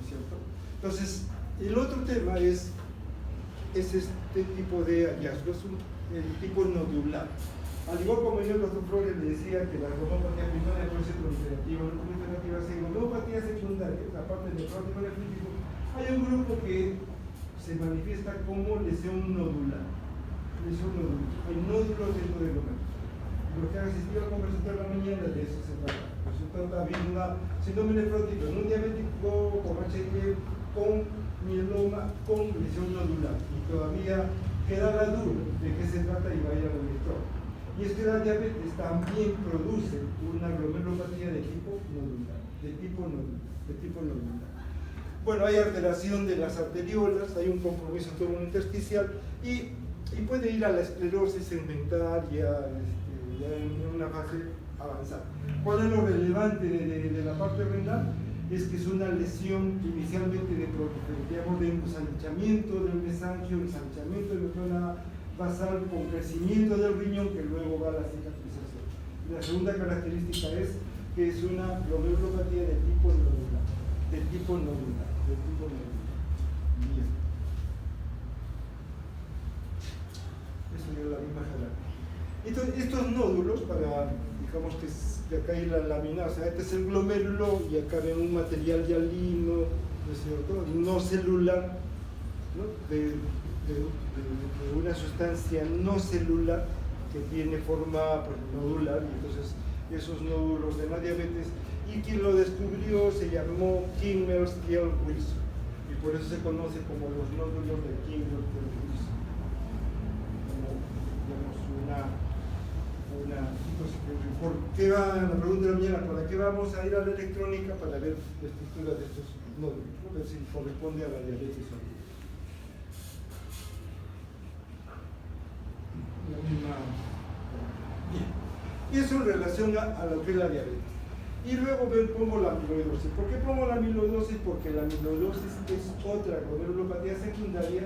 es cierto? Entonces, el otro tema es este tipo de hallazgos, el tipo nodular. Al igual como yo, el doctor Flores le decía que la glomerulopatía primaria puede ser proliferativa o no proliferativa, si glomerulopatía secundaria, la parte nefrótico nefrítico, hay un grupo que se manifiesta como lesión nodular. Hay nódulos dentro del glomérulo. Los que han asistido al conversatorio de la mañana, de eso se trata. Se trata de un síndrome nefrótico en un diabético con HT, con mieloma, con lesión nodular. Y todavía queda la duda de qué se trata y vaya al electrón. Y es que la diabetes también produce una glomerulopatía de tipo nodular. Bueno, hay alteración de las arteriolas, hay un compromiso todo intersticial y puede ir a la esclerosis segmentaria ya en una fase avanzada. ¿Cuál es lo relevante de la parte renal? Es que es una lesión inicialmente de ensanchamiento del mesanquio, ensanchamiento de la zona basal con crecimiento del riñón que luego va a la cicatrización. La segunda característica es que es una glomerulopatía de tipo nodular. Bien. Eso ya la misma jerarquía. Entonces, estos nódulos, digamos que acá hay la lámina, o sea, este es el glomérulo y acá ven un material hialino, ¿no es cierto? No celular, ¿no? De una sustancia no celular que tiene forma nodular, y entonces esos nódulos de la diabetes, y quien lo descubrió se llamó Kimmers-Wilson, y por eso se conoce como los nódulos de Kimmers-Wilson. ¿Por qué va la pregunta de la mañana? ¿Para qué vamos a ir a la electrónica? Para ver la estructura de estos nódulos, ¿no? Ver si corresponde a la diabetes o no. Y eso en relación a lo que es la diabetes. Y luego pongo la amiloidosis. ¿Por qué pongo la amiloidosis? Porque la amiloidosis es otra glomerulopatía secundaria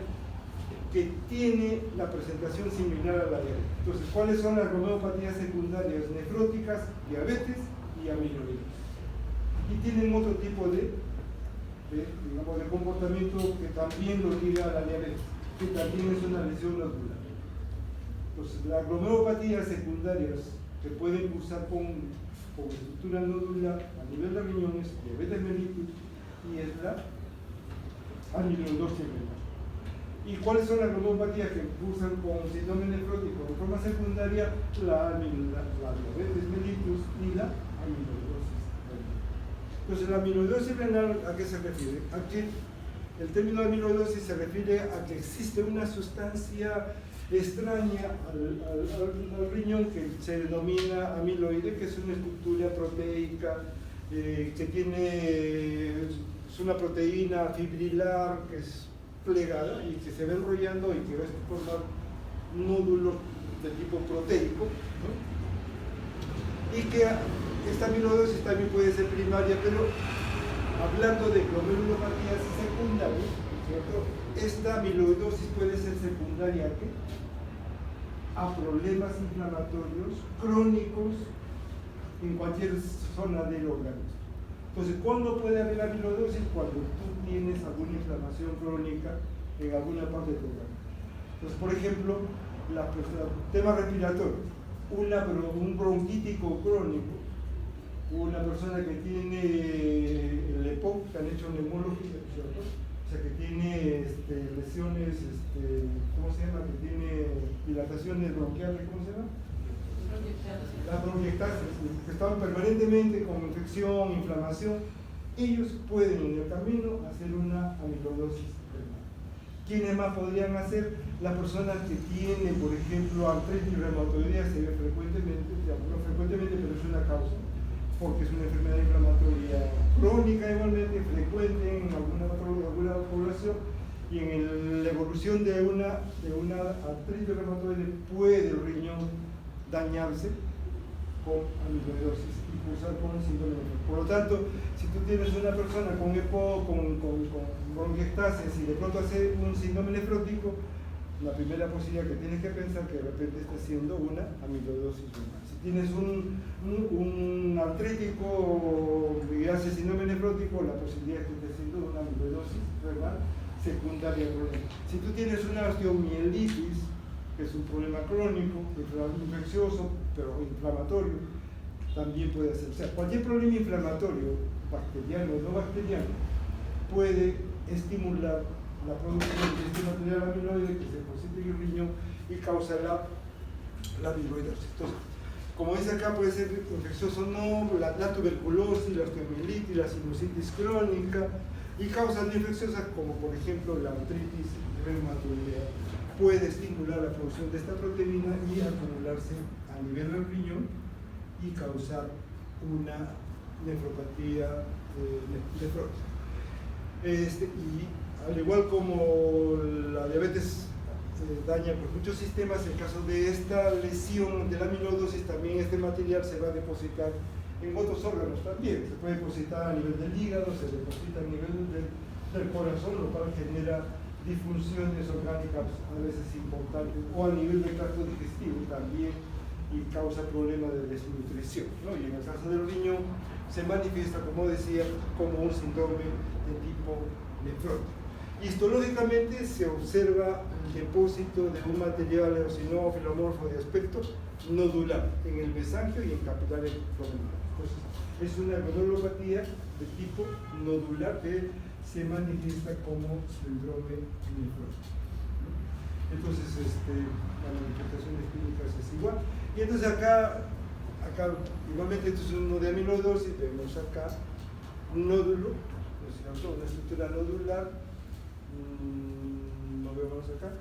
que tiene la presentación similar a la diabetes. Entonces, ¿cuáles son las glomerulopatías secundarias? Nefróticas, diabetes y amiloidosis. Y tienen otro tipo de comportamiento que también lo liga a la diabetes, que también es una lesión nodular. Entonces, las glomerulopatías secundarias que pueden cursar con estructura nodular a nivel de riñones, diabetes mellitus, y es la amiloidosis renal. ¿Y cuáles son las glomerulopatías que cursan con síndrome nefrótico de forma secundaria? La diabetes mellitus y la amiloidosis renal. Entonces, la amiloidosis renal, ¿a qué se refiere? A que el término amiloidosis se refiere a que existe una sustancia extraña al riñón que se denomina amiloide, que es una estructura proteica que es una proteína fibrilar que es plegada y que se va enrollando y que va a formar nódulos de tipo proteico, ¿no? Y que esta amiloidosis también puede ser primaria, pero hablando de glomerulopatías secundarias, ¿cierto? Esta amiloidosis puede ser secundaria a problemas inflamatorios crónicos en cualquier zona del organismo. Entonces, ¿cuándo puede haber amiloidosis? Cuando tú tienes alguna inflamación crónica en alguna parte de tu organismo. Entonces, por ejemplo, tema respiratorio, un bronquítico crónico, una persona que tiene el EPOC, que han hecho neumología, ¿cierto? O sea, que tiene lesiones, ¿cómo se llama? Que tiene dilataciones bronquiales, ¿cómo se llama? Las bronquiectasias, que están permanentemente con infección, inflamación, ellos pueden en el camino hacer una amiloidosis renal. ¿Quiénes más podrían hacer? Las personas que tienen, por ejemplo, artritis reumatoidea, se ve frecuentemente, no frecuentemente, pero es una causa, porque es una enfermedad inflamatoria crónica igualmente, frecuente en alguna población, y en la evolución de una artritis reumatoide puede el riñón dañarse con amiloidosis y cursar con síndrome nefrótico. Por lo tanto, si tú tienes una persona con EPO, con bronquiectasias y de pronto hace un síndrome nefrótico, la primera posibilidad que tienes que pensar que de repente está haciendo una amiloidosis renal. Si tienes un artrítico y hace síndrome nefrótico, la posibilidad es que esté haciendo una amiloidosis renal secundaria crónica. Si tú tienes una osteomielitis, que es un problema crónico, infeccioso, pero inflamatorio, también puede ser. O sea, cualquier problema inflamatorio, bacteriano o no bacteriano, puede estimular la producción de este material amiloide que se deposita en el riñón y causa la amiloidosis. Entonces, como dice acá, puede ser infeccioso o no, la tuberculosis, la osteomielitis, la sinusitis crónica, y causas no infecciosas como por ejemplo la artritis reumatoidea, puede estimular la producción de esta proteína y acumularse a nivel del riñón y causar una nefropatía nefrótica. Y al igual como la diabetes daña pues, muchos sistemas, en caso de esta lesión de la amiloidosis, también este material se va a depositar en otros órganos también. Se puede depositar a nivel del hígado, se deposita a nivel del corazón, lo cual genera disfunciones orgánicas a veces importantes, o a nivel del tracto digestivo también, y causa problemas de desnutrición, ¿no? Y en el caso del riñón se manifiesta, como decía, como un síndrome de tipo nefrótico. Histológicamente se observa el depósito de un material eosinófilo amorfo de aspecto nodular en el mesangio y en capilares glomerulares. Entonces, es una glomerulopatía de tipo nodular que se manifiesta como síndrome nefrótico. Entonces, las manifestaciones clínicas es igual. Y entonces acá igualmente esto es uno de amiloidosis, vemos acá un nódulo, ¿no es cierto? Una estructura nodular, lo vemos acá.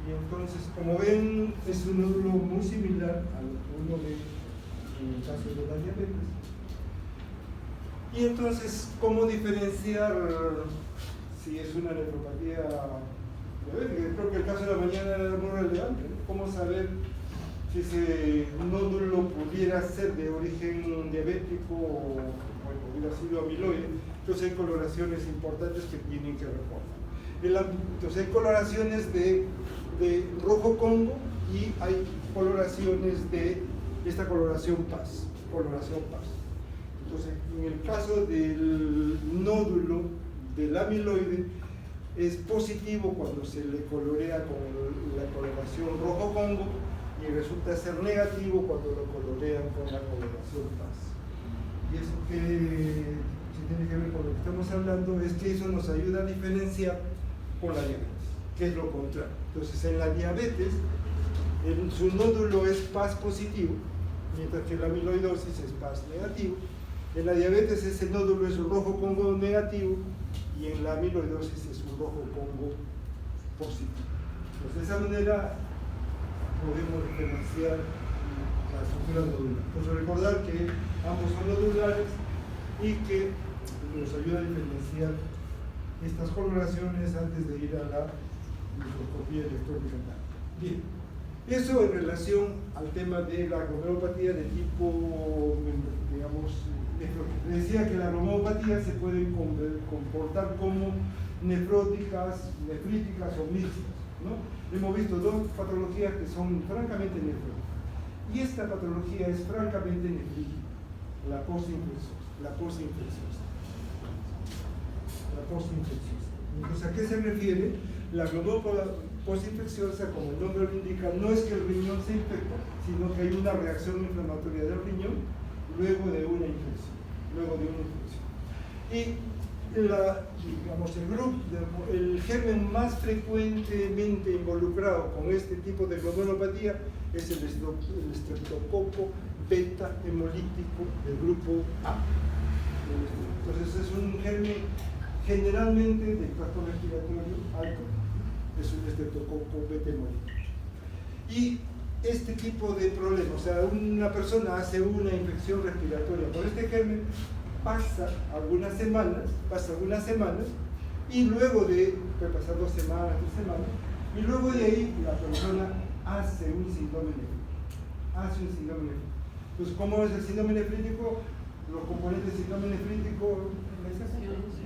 Y entonces, como ven, es un nódulo muy similar al uno en el caso de la diabetes. Y entonces, ¿cómo diferenciar si es una nefropatía diabética? Creo que el caso de la mañana era muy relevante, ¿no? ¿Cómo saber si ese nódulo pudiera ser de origen diabético o bueno, hubiera sido amiloide, entonces hay coloraciones importantes que tienen que recordar. Entonces hay coloraciones de rojo Congo y hay coloraciones de esta coloración PAS. Entonces, en el caso del nódulo del amiloide, es positivo cuando se le colorea con la coloración rojo Congo y resulta ser negativo cuando lo colorean con la coloración PAS. Y eso que si tiene que ver con lo que estamos hablando es que eso nos ayuda a diferenciar con la diabetes, que es lo contrario. Entonces, en la diabetes, su nódulo es PAS positivo, mientras que la amiloidosis es PAS negativo. En la diabetes ese nódulo es un rojo Congo negativo y en la amiloidosis es un rojo Congo positivo. Entonces, de esa manera podemos diferenciar la estructura nodular. Entonces, recordar que ambos son nodulares y que nos ayuda a diferenciar estas coloraciones antes de ir a la microscopía electrónica. Bien. Eso en relación al tema de la glomerulopatía de tipo, digamos, nefrótica. Les decía que la glomerulopatía se puede comportar como nefróticas, nefríticas o mixtas, ¿no? Hemos visto dos patologías que son francamente nefróticas. Y esta patología es francamente nefrítica, la postinfecciosa. Entonces, ¿a qué se refiere? La glomerulopatía postinfecciosa, como el nombre lo indica, no es que el riñón se infecta, sino que hay una reacción inflamatoria del riñón luego de una infección. Y el germen más frecuentemente involucrado con este tipo de glomerulopatía es el estreptococo beta hemolítico del grupo A. Entonces, es un germen generalmente del tracto respiratorio alto, es un estreptococo beta hemolítico. Y este tipo de problemas, o sea, una persona hace una infección respiratoria por este germen, pasa algunas semanas, y luego puede pasar 2 semanas, 3 semanas, y luego de ahí la persona hace un síndrome nefrítico. Entonces, ¿cómo es el síndrome nefrítico? Los componentes del síndrome nefrítico,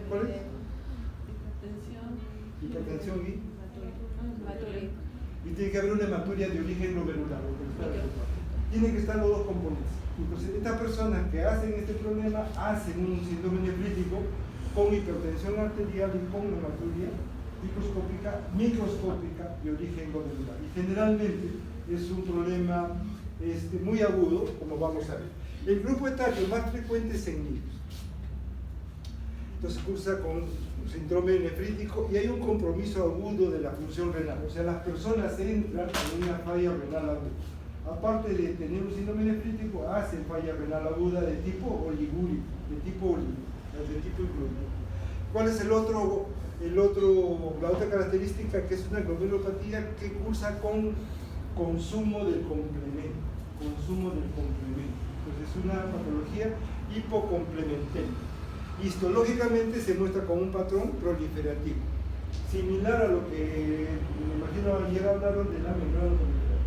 ¿cuál es? Hipertensión y tiene que haber una hematuria de origen glomerular. Tienen que estar los dos componentes. Entonces, estas personas que hacen este problema hacen un síndrome nefrítico con hipertensión arterial y con hematuria microscópica de origen glomerular. Y generalmente es un problema muy agudo, como vamos a ver. El grupo etario más frecuente es en niños. Entonces cursa con síndrome nefrítico y hay un compromiso agudo de la función renal. O sea, las personas entran en una falla renal aguda. Aparte de tener un síndrome nefrítico, hacen falla renal aguda de tipo oligúrico, de tipo incluido. ¿Cuál es la otra característica? Que es una glomerulopatía que cursa con consumo del complemento. Entonces, es una patología hipocomplementaria. Histológicamente se muestra como un patrón proliferativo, similar a lo que me imagino ayer hablaron de la membrana proliferativa.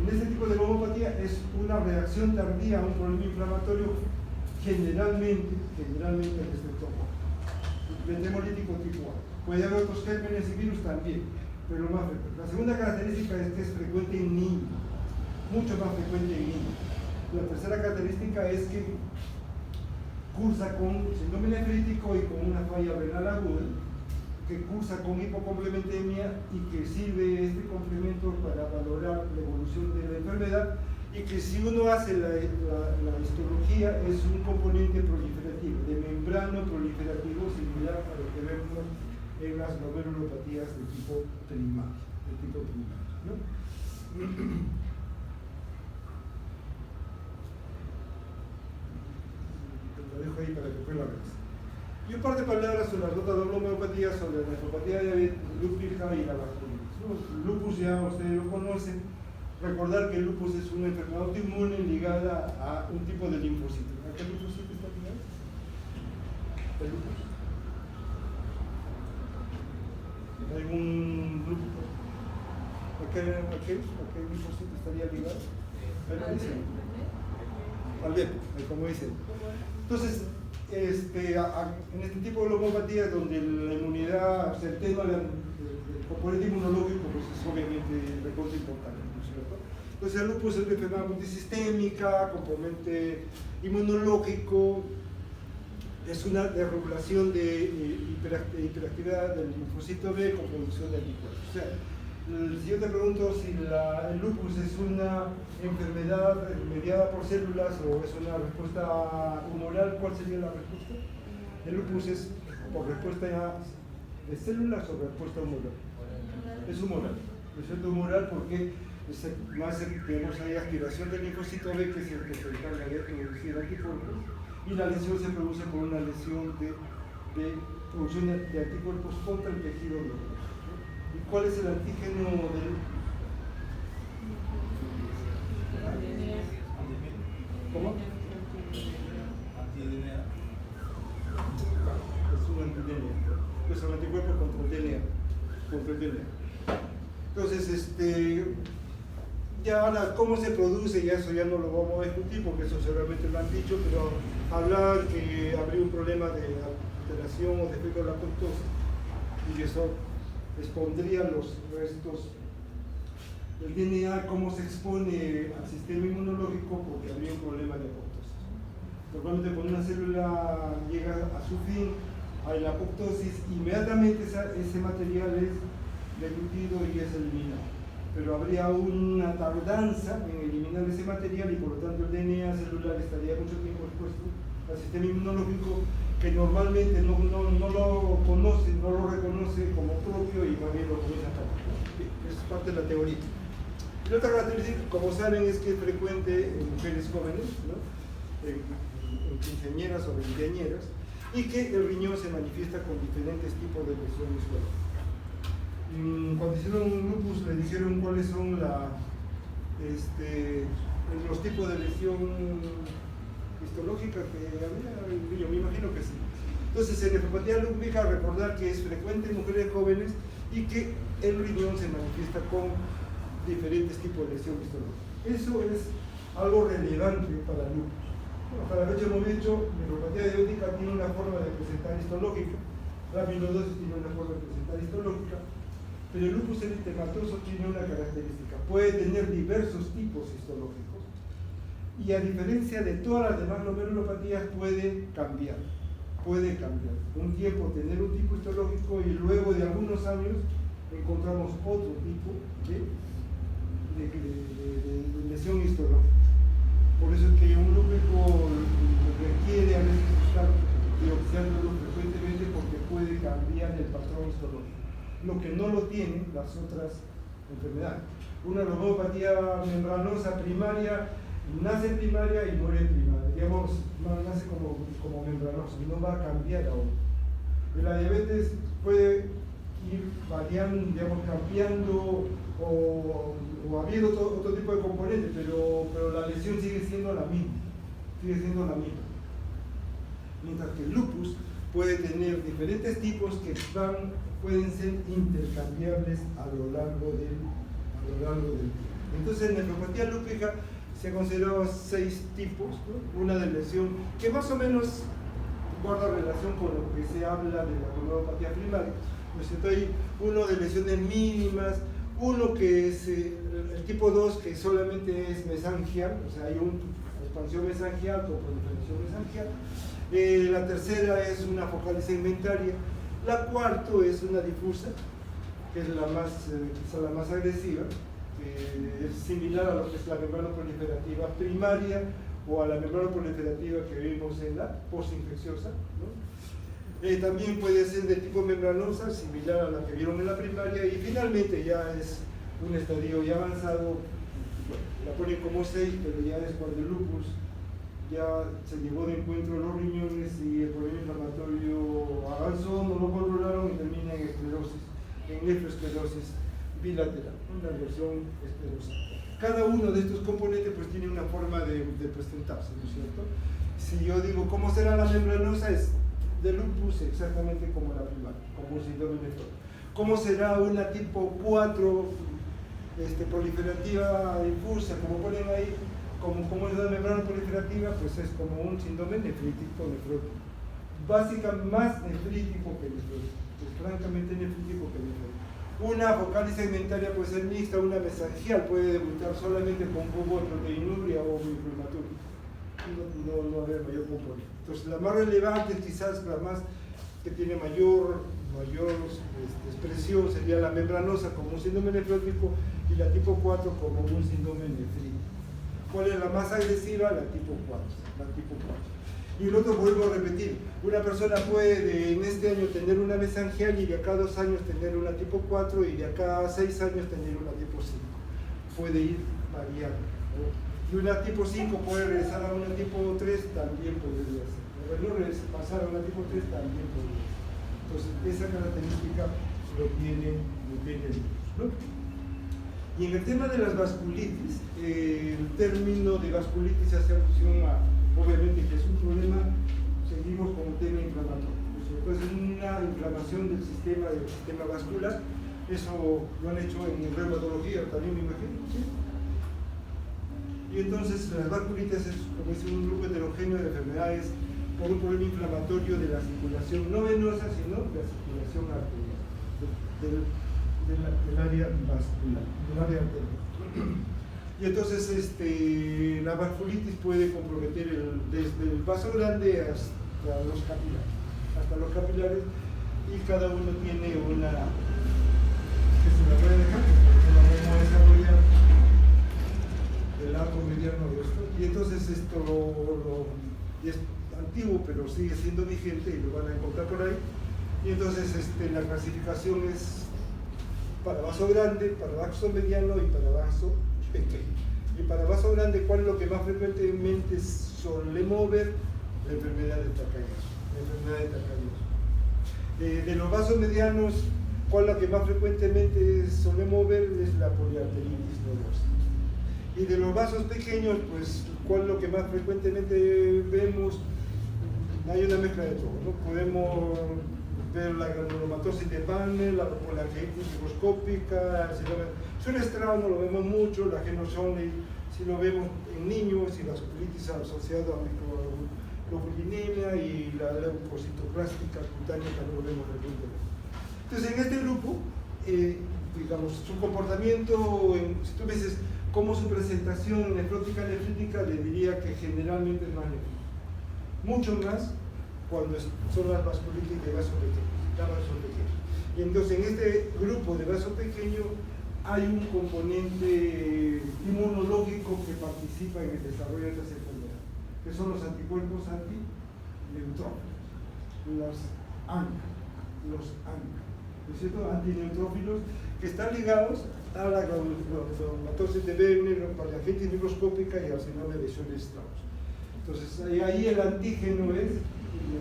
En este tipo de glomerulopatía es una reacción tardía a un problema inflamatorio, generalmente el estreptococo. El hemolítico tipo A. Puede haber otros gérmenes y virus también, pero lo más frecuente. La segunda característica es que es frecuente en niños, mucho más frecuente en niños. La tercera característica es que cursa con síndrome nefrítico y con una falla renal aguda, que cursa con hipocomplementemia y que sirve este complemento para valorar la evolución de la enfermedad, y que si uno hace la histología es un componente proliferativo, de membrano proliferativo, similar a lo que vemos en las glomerulopatías de tipo primario, ¿no? Lo dejo ahí para que después lo veas. Y un par de palabras sobre las otras dos glomerulopatías, sobre la nefropatía lúpica y la vasculitis. Lupus ya ustedes lo conocen. Recordar que el lupus es una enfermedad autoinmune ligada a un tipo de linfocito. ¿A qué linfocito está ligado? ¿El lupus? ¿Hay un lupus? ¿A qué linfocito estaría ligado? Al B, como dicen. Entonces, en este tipo de lomopatía donde la inmunidad, o sea, el tema del componente inmunológico pues es obviamente recontra importante, ¿no es cierto? Entonces el lupus es una enfermedad multisistémica, componente inmunológico, es una desregulación de hiperactividad del linfocito B con producción de anticuerpos. O sea, si yo te pregunto si el lupus es una enfermedad mediada por células o es una respuesta humoral, ¿cuál sería la respuesta? El lupus es por respuesta de células o respuesta humoral. Es humoral. Es cierto, humoral porque tenemos ahí activación del linfocito B, que es el que se encarga de producir anticuerpos, y la lesión se produce por una lesión de producción de anticuerpos contra el tejido nervioso. ¿Y cuál es el antígeno del? ¿Cómo? Es un anti-DNA. Es un anticuerpo contra el DNA. Entonces, ya ahora, ¿cómo se produce? Ya eso ya no lo vamos a discutir porque eso seguramente lo han dicho, pero hablar que habría un problema de alteración o defecto de la apoptosis y eso expondría los restos del DNA, cómo se expone al sistema inmunológico porque habría un problema de apoptosis. Normalmente cuando una célula llega a su fin, hay la apoptosis, inmediatamente ese material es deglutido y es eliminado. Pero habría una tardanza en eliminar ese material y por lo tanto el DNA celular estaría mucho tiempo expuesto al sistema inmunológico que normalmente no lo conoce, no lo reconoce como propio y más bien lo comienza a atacar. Es parte de la teoría. Y la otra característica, como saben, es que es frecuente en mujeres jóvenes, ¿no? en quinceañeras o veinteañeras, y que el riñón se manifiesta con diferentes tipos de lesiones musculares. Cuando hicieron un lupus le dijeron cuáles son los tipos de lesión histológica que había, yo me imagino que sí. Entonces en nefropatía lúpica recordar que es frecuente en mujeres jóvenes y que el riñón se manifiesta con diferentes tipos de lesión histológica. Eso es algo relevante para el lupus. Hasta la fecha hemos dicho, la nefropatía diabética tiene una forma de presentar histológica, la amiloidosis tiene una forma de presentar histológica, pero el lupus eritematoso tiene una característica, puede tener diversos tipos histológicos y a diferencia de todas las demás glomerulopatías puede cambiar. Un tiempo tener un tipo histológico y luego de algunos años encontramos otro tipo de lesión histológica. Por eso es que un lúpico requiere a veces estar biopsiándolo frecuentemente porque puede cambiar el patrón histológico. Lo que no lo tienen las otras enfermedades. Una lomopatía membranosa primaria nace primaria y muere primaria, digamos, nace como membranosa, no va a cambiar aún. La diabetes puede ir variando, digamos, cambiando o habiendo otro tipo de componentes, pero la lesión sigue siendo la misma. Mientras que el lupus puede tener diferentes tipos que pueden ser intercambiables a lo largo del tiempo. Entonces en la nefropatía lúpica se han considerado 6 tipos, ¿no? Una de lesión que más o menos guarda relación con lo que se habla de la glomerulopatía primaria, ¿no es cierto? Hay uno de lesiones mínimas, uno que es el tipo 2 que solamente es mesangial, o sea hay una expansión mesangial con proliferación mesangial. La tercera es una focal y segmentaria. La cuarta es una difusa, que es quizá la más agresiva, que es similar a lo que es la membrana proliferativa primaria o a la membrana proliferativa que vimos en la postinfecciosa, ¿no? También puede ser de tipo membranosa, similar a la que vieron en la primaria, y finalmente ya es un estadio ya avanzado, bueno, la ponen como 6, pero ya es cuando el lupus ya se llevó de encuentro los riñones y el problema inflamatorio avanzó, no lo controlaron y termina en esclerosis, en nefroesclerosis bilateral, una versión esclerosa. Cada uno de estos componentes pues tiene una forma de presentarse, ¿no es cierto? Si yo digo, ¿cómo será la membranosa? Es de lupus exactamente como la primaria, como un síndrome nefrótico. ¿Cómo será una tipo 4 proliferativa difusa, como ponen ahí, como es la membrana proliferativa, pues es como un síndrome nefrítico nefrótico. Básicamente más nefrítico que nefrótico, es francamente nefrítico que nefrótico. Una focal y segmentaria puede ser mixta, una mesangial puede debutar solamente con poco de proteinuria o inflamatorio. No haber mayor componente. Entonces, la más relevante, quizás la más que tiene mayor expresión, sería la membranosa como un síndrome nefrótico y la tipo 4 como un síndrome nefrítico. ¿Cuál es la más agresiva? La tipo 4. Y el otro, vuelvo a repetir, una persona puede en este año tener una mesangial y de acá a 2 años tener una tipo 4 y de acá a 6 años tener una tipo 5. Puede ir variando, ¿no? Y una tipo 5 puede regresar a una tipo 3, también podría ser. Pero no pasar a una tipo 3 también podría ser. Entonces, esa característica lo tiene el ¿no? Y en el tema de las vasculitis, el término de vasculitis hace alusión a, obviamente, que es un problema, seguimos con el tema inflamatorio. Entonces, una inflamación del sistema vascular, eso lo han hecho en reumatología también, me imagino, ¿sí? Y entonces las vasculitis es como es un grupo heterogéneo de enfermedades por un problema inflamatorio de la circulación no venosa, sino de la circulación arterial, del área vascular, del área arterial. Y entonces la vasculitis puede comprometer desde el vaso grande hasta los capilares, y cada uno tiene una que se la puede dejar, porque no vamos a desarrollar el arco mediano de esto, y entonces esto y es antiguo, pero sigue siendo vigente y lo van a encontrar por ahí. Y entonces la clasificación es para vaso grande, para vaso mediano y para vaso pequeño. Y para vaso grande, ¿cuál es lo que más frecuentemente solemos ver? La enfermedad de Takayama. De los vasos medianos, ¿cuál es la que más frecuentemente solemos ver? Es la poliarteritis nodosa. Y de los vasos pequeños, pues, ¿cuál es lo que más frecuentemente vemos? Hay una mezcla de todo, ¿no? Podemos ver la granulomatosis de Banner, la poliarteritis microscópica, el estrado no lo vemos mucho, la Genoshone sí lo vemos en niños, y la vasculitis asociada a microglobulinemia y la leucocitoclástica cutánea también lo vemos frecuentemente. Entonces, en este grupo, digamos, su comportamiento, si tú me dices cómo su presentación nefrótica, le diría que generalmente es más nefrótica. Mucho más cuando son las vasculitis de vaso pequeño. Y entonces en este grupo de vaso pequeño hay un componente inmunológico que participa en el desarrollo de estas enfermedades, que son los anticuerpos antineutrófilos, los ANCA, ¿no es cierto? Antineutrófilos, que están ligados a la granulomatosis de Werner, poliarteritis microscópica y al síndrome de Sjögren-Strauss. Entonces ahí el antígeno es el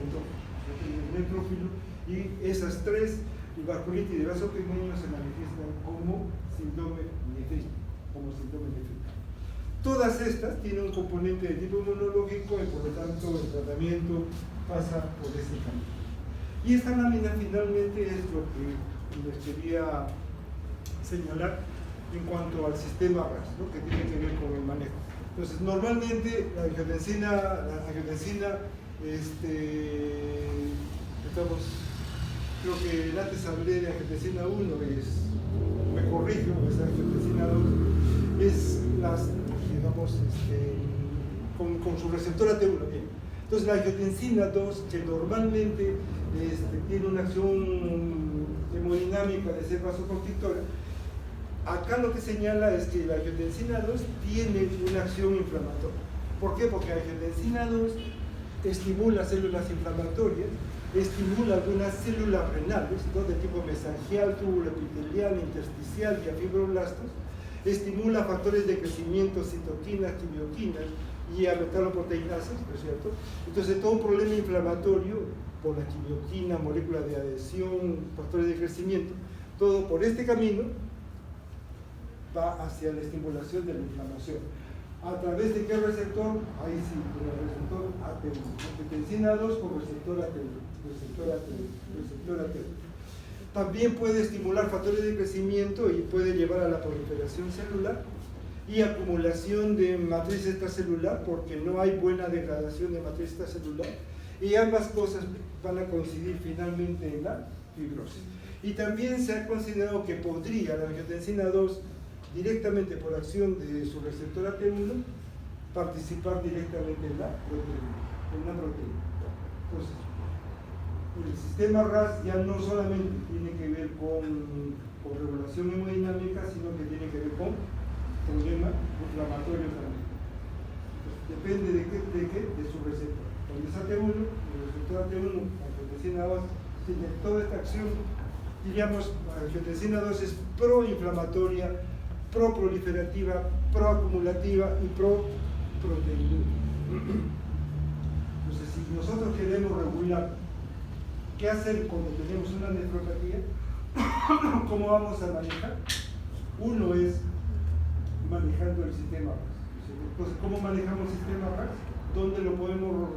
neutrófilo, y esas tres vasculitis de vaso pequeño se manifiestan como síndrome nefrítico. Todas estas tienen un componente de tipo inmunológico y por lo tanto el tratamiento pasa por ese camino. Y esta lámina finalmente es lo que les quería señalar en cuanto al sistema RAS, ¿no? Que tiene que ver con el manejo. Entonces, normalmente la angiotensina, creo que antes hablé de angiotensina 1, me corrijo, es angiotensina 2, es digamos, con su receptor AT1, bien. Entonces, la angiotensina 2, que normalmente tiene una acción hemodinámica de ser vasoconstrictora, acá lo que señala es que la angiotensina 2 tiene una acción inflamatoria. ¿Por qué? Porque la angiotensina 2 estimula células inflamatorias, estimula algunas células renales, ¿no? De tipo mesangial, tubuloepitelial, intersticial y a fibroblastos, estimula factores de crecimiento, citoquinas, quimioquinas y a metaloproteinasas, ¿no es cierto? Entonces, todo un problema inflamatorio por la quimioquina, moléculas de adhesión, factores de crecimiento, todo por este camino va hacia la estimulación de la inflamación. ¿A través de qué receptor? Ahí sí, con el receptor AT1. Angiotensina 2 con receptor AT1. También puede estimular factores de crecimiento y puede llevar a la proliferación celular y acumulación de matriz extracelular, porque no hay buena degradación de matriz extracelular, y ambas cosas van a coincidir finalmente en la fibrosis. Y también se ha considerado que podría la angiotensina 2, directamente por acción de su receptor AT1, participar directamente en la proteína. Entonces, el sistema RAS ya no solamente tiene que ver con regulación hemodinámica, sino que tiene que ver con problema inflamatorio también. Entonces, depende de qué, de su receptor. Cuando es AT1, el receptor AT1, angiotensina 2, tiene toda esta acción, diríamos, angiotensina 2 es proinflamatoria, pro-proliferativa, pro-acumulativa y pro-proteína. Entonces, si nosotros queremos regular qué hacer cuando tenemos una nefropatía, ¿cómo vamos a manejar? Uno es manejando el sistema RAS. Entonces, ¿cómo manejamos el sistema RAS? ¿Dónde lo podemos,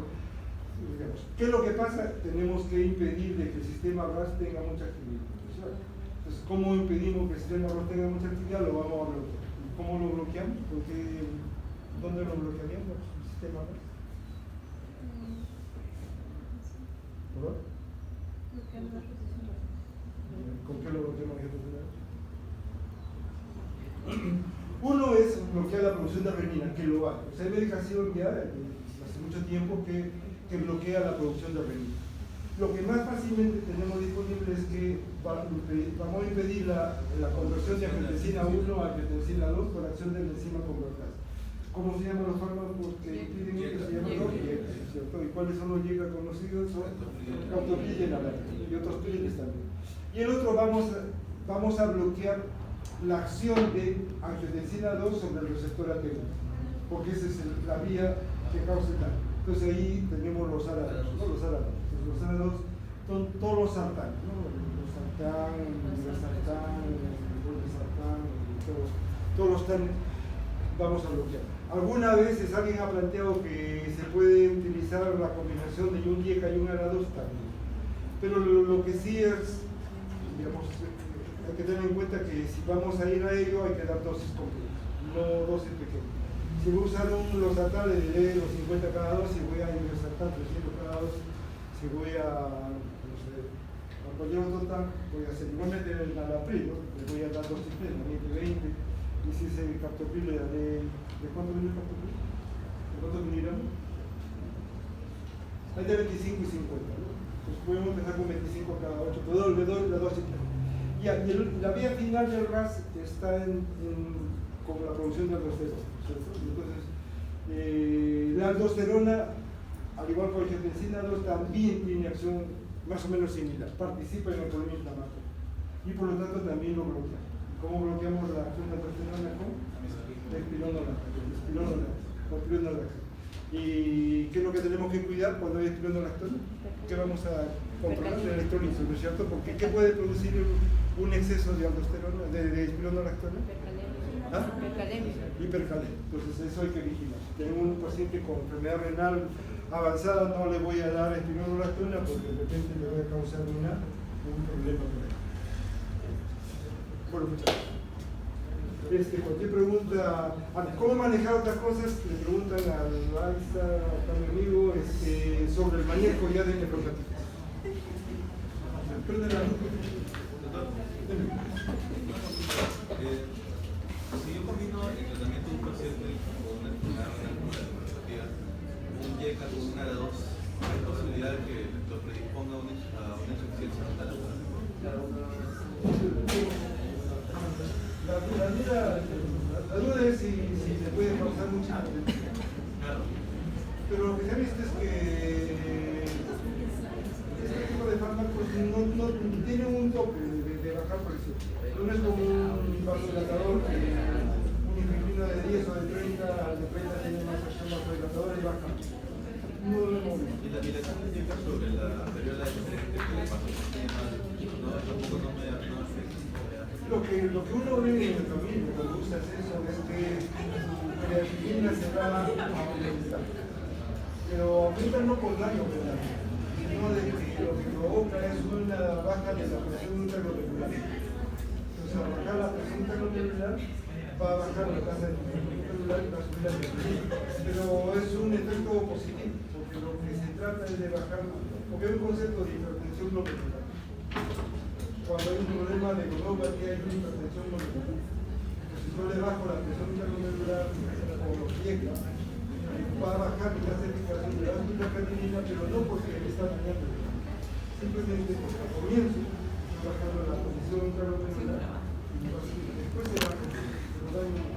digamos? ¿Qué es lo que pasa? Tenemos que impedir de que el sistema RAS tenga mucha actividad. Entonces, ¿cómo impedimos que el sistema RAS tenga mucha actividad? Lo vamos a bloquear. ¿Cómo lo bloqueamos? ¿Dónde lo bloquearíamos el sistema RAS? ¿Verdad? ¿Con qué lo bloqueamos? Uno es bloquear la producción de renina, que lo hay. O sea, hay medicación ya hace mucho tiempo que bloquea la producción de renina. Lo que más fácilmente tenemos disponible es que vamos a impedir la conversión de angiotensina 1 a angiotensina 2 por acción de la enzima convertasa. ¿Cómo se llaman los fármacos que impiden esto? Se llaman los YECA, ¿cierto? ¿Y cuáles son los YECA conocidos? Son captopril y enalapril, y otros priles también. Y el otro vamos a bloquear la acción de angiotensina 2 sobre el receptor AT1, porque esa es la vía que causa el daño. Entonces ahí tenemos los árabes, ¿no? Los árabes son todos los sartán, ¿no? Los sartán, todos los sartán, vamos a bloquear. Algunas veces alguien ha planteado que se puede utilizar la combinación de un YECA y un ARA2 también, pero lo que sí es, digamos, hay que tener en cuenta que si vamos a ir a ello hay que dar dosis completas, no dosis pequeñas. Si voy a usar un losartán, le diré los 50 cada dos. Si voy a irbesartán, 300 cada dos. Si voy a, no sé, a cualquier otro tan, voy a hacer igualmente el enalapril, ¿no? Le voy a dar dosis plena, 20. Y si ese captopril le daré, ¿de cuánto viene el captopril? ¿De cuántos miligramos? Hay de 25 y 50, ¿no? Pues podemos empezar con 25 cada 8, pero le doy la dosis plena. Ya, y la vía final del RAS está con la producción de aldosterona, ¿cierto? Entonces, la aldosterona, al igual que la angiotensina 2, también tiene acción más o menos similar, participa en el problema inflamatorio y por lo tanto también lo bloquea. ¿Cómo bloqueamos la acción de aldosterona? Con espironolactona. ¿Y qué es lo que tenemos que cuidar cuando hay espironolactona? ¿Qué vamos a controlar? El electrolisis, ¿no es cierto? Porque ¿qué puede producir un exceso de aldosterona, de espironolactona? Hipercalemia. Entonces eso hay que vigilar. Si tenemos un paciente con enfermedad renal avanzada, no le voy a dar espironolactona porque de repente le voy a causar un problema. Bueno, muchas gracias. Cualquier pregunta, ¿cómo manejar otras cosas? Le preguntan al Aiza, a mi amigo, sobre el manejo ya de nefropatía. Prende la luz. Si yo combino el tratamiento de un paciente con una enfermedad renal crónica, un YECA con un ARA2, ¿hay posibilidad de que lo predisponga a una insuficiencia renal? La duda es si se puede causar mucha hipertensión. Claro. Pero lo que se ha visto es que este tipo de fármacos no tienen un tope de bajar presión. No es como un vasodilatador que un insulina de 10 o de 30, al de 30 tiene más acción vasodilatadora y baja. No lo hemos visto. Y la acción de YECA sobre la arteriola diferente que le pasa tampoco no me afecta. Lo que uno ve en el camino cuando usas eso es que la creatinina se va a aumentar. Pero aumenta no por daño, ¿verdad? Sino de que lo que provoca es una baja de la presión intraglobal va a bajar la tasa de inflamación celular y va a subir la ferritina. Pero es un efecto positivo, porque lo que se trata es de bajar, porque hay un concepto de hipertensión glomerular. Cuando hay un problema de glomerular, hay una hipertensión glomerular. Si yo le bajo la presión interglomerular o lo quiebra, va a bajar la certificación de la ferritina, pero no porque le está dañando, simplemente porque al comienzo bajando la presión interglomerular y después se baja, pero daña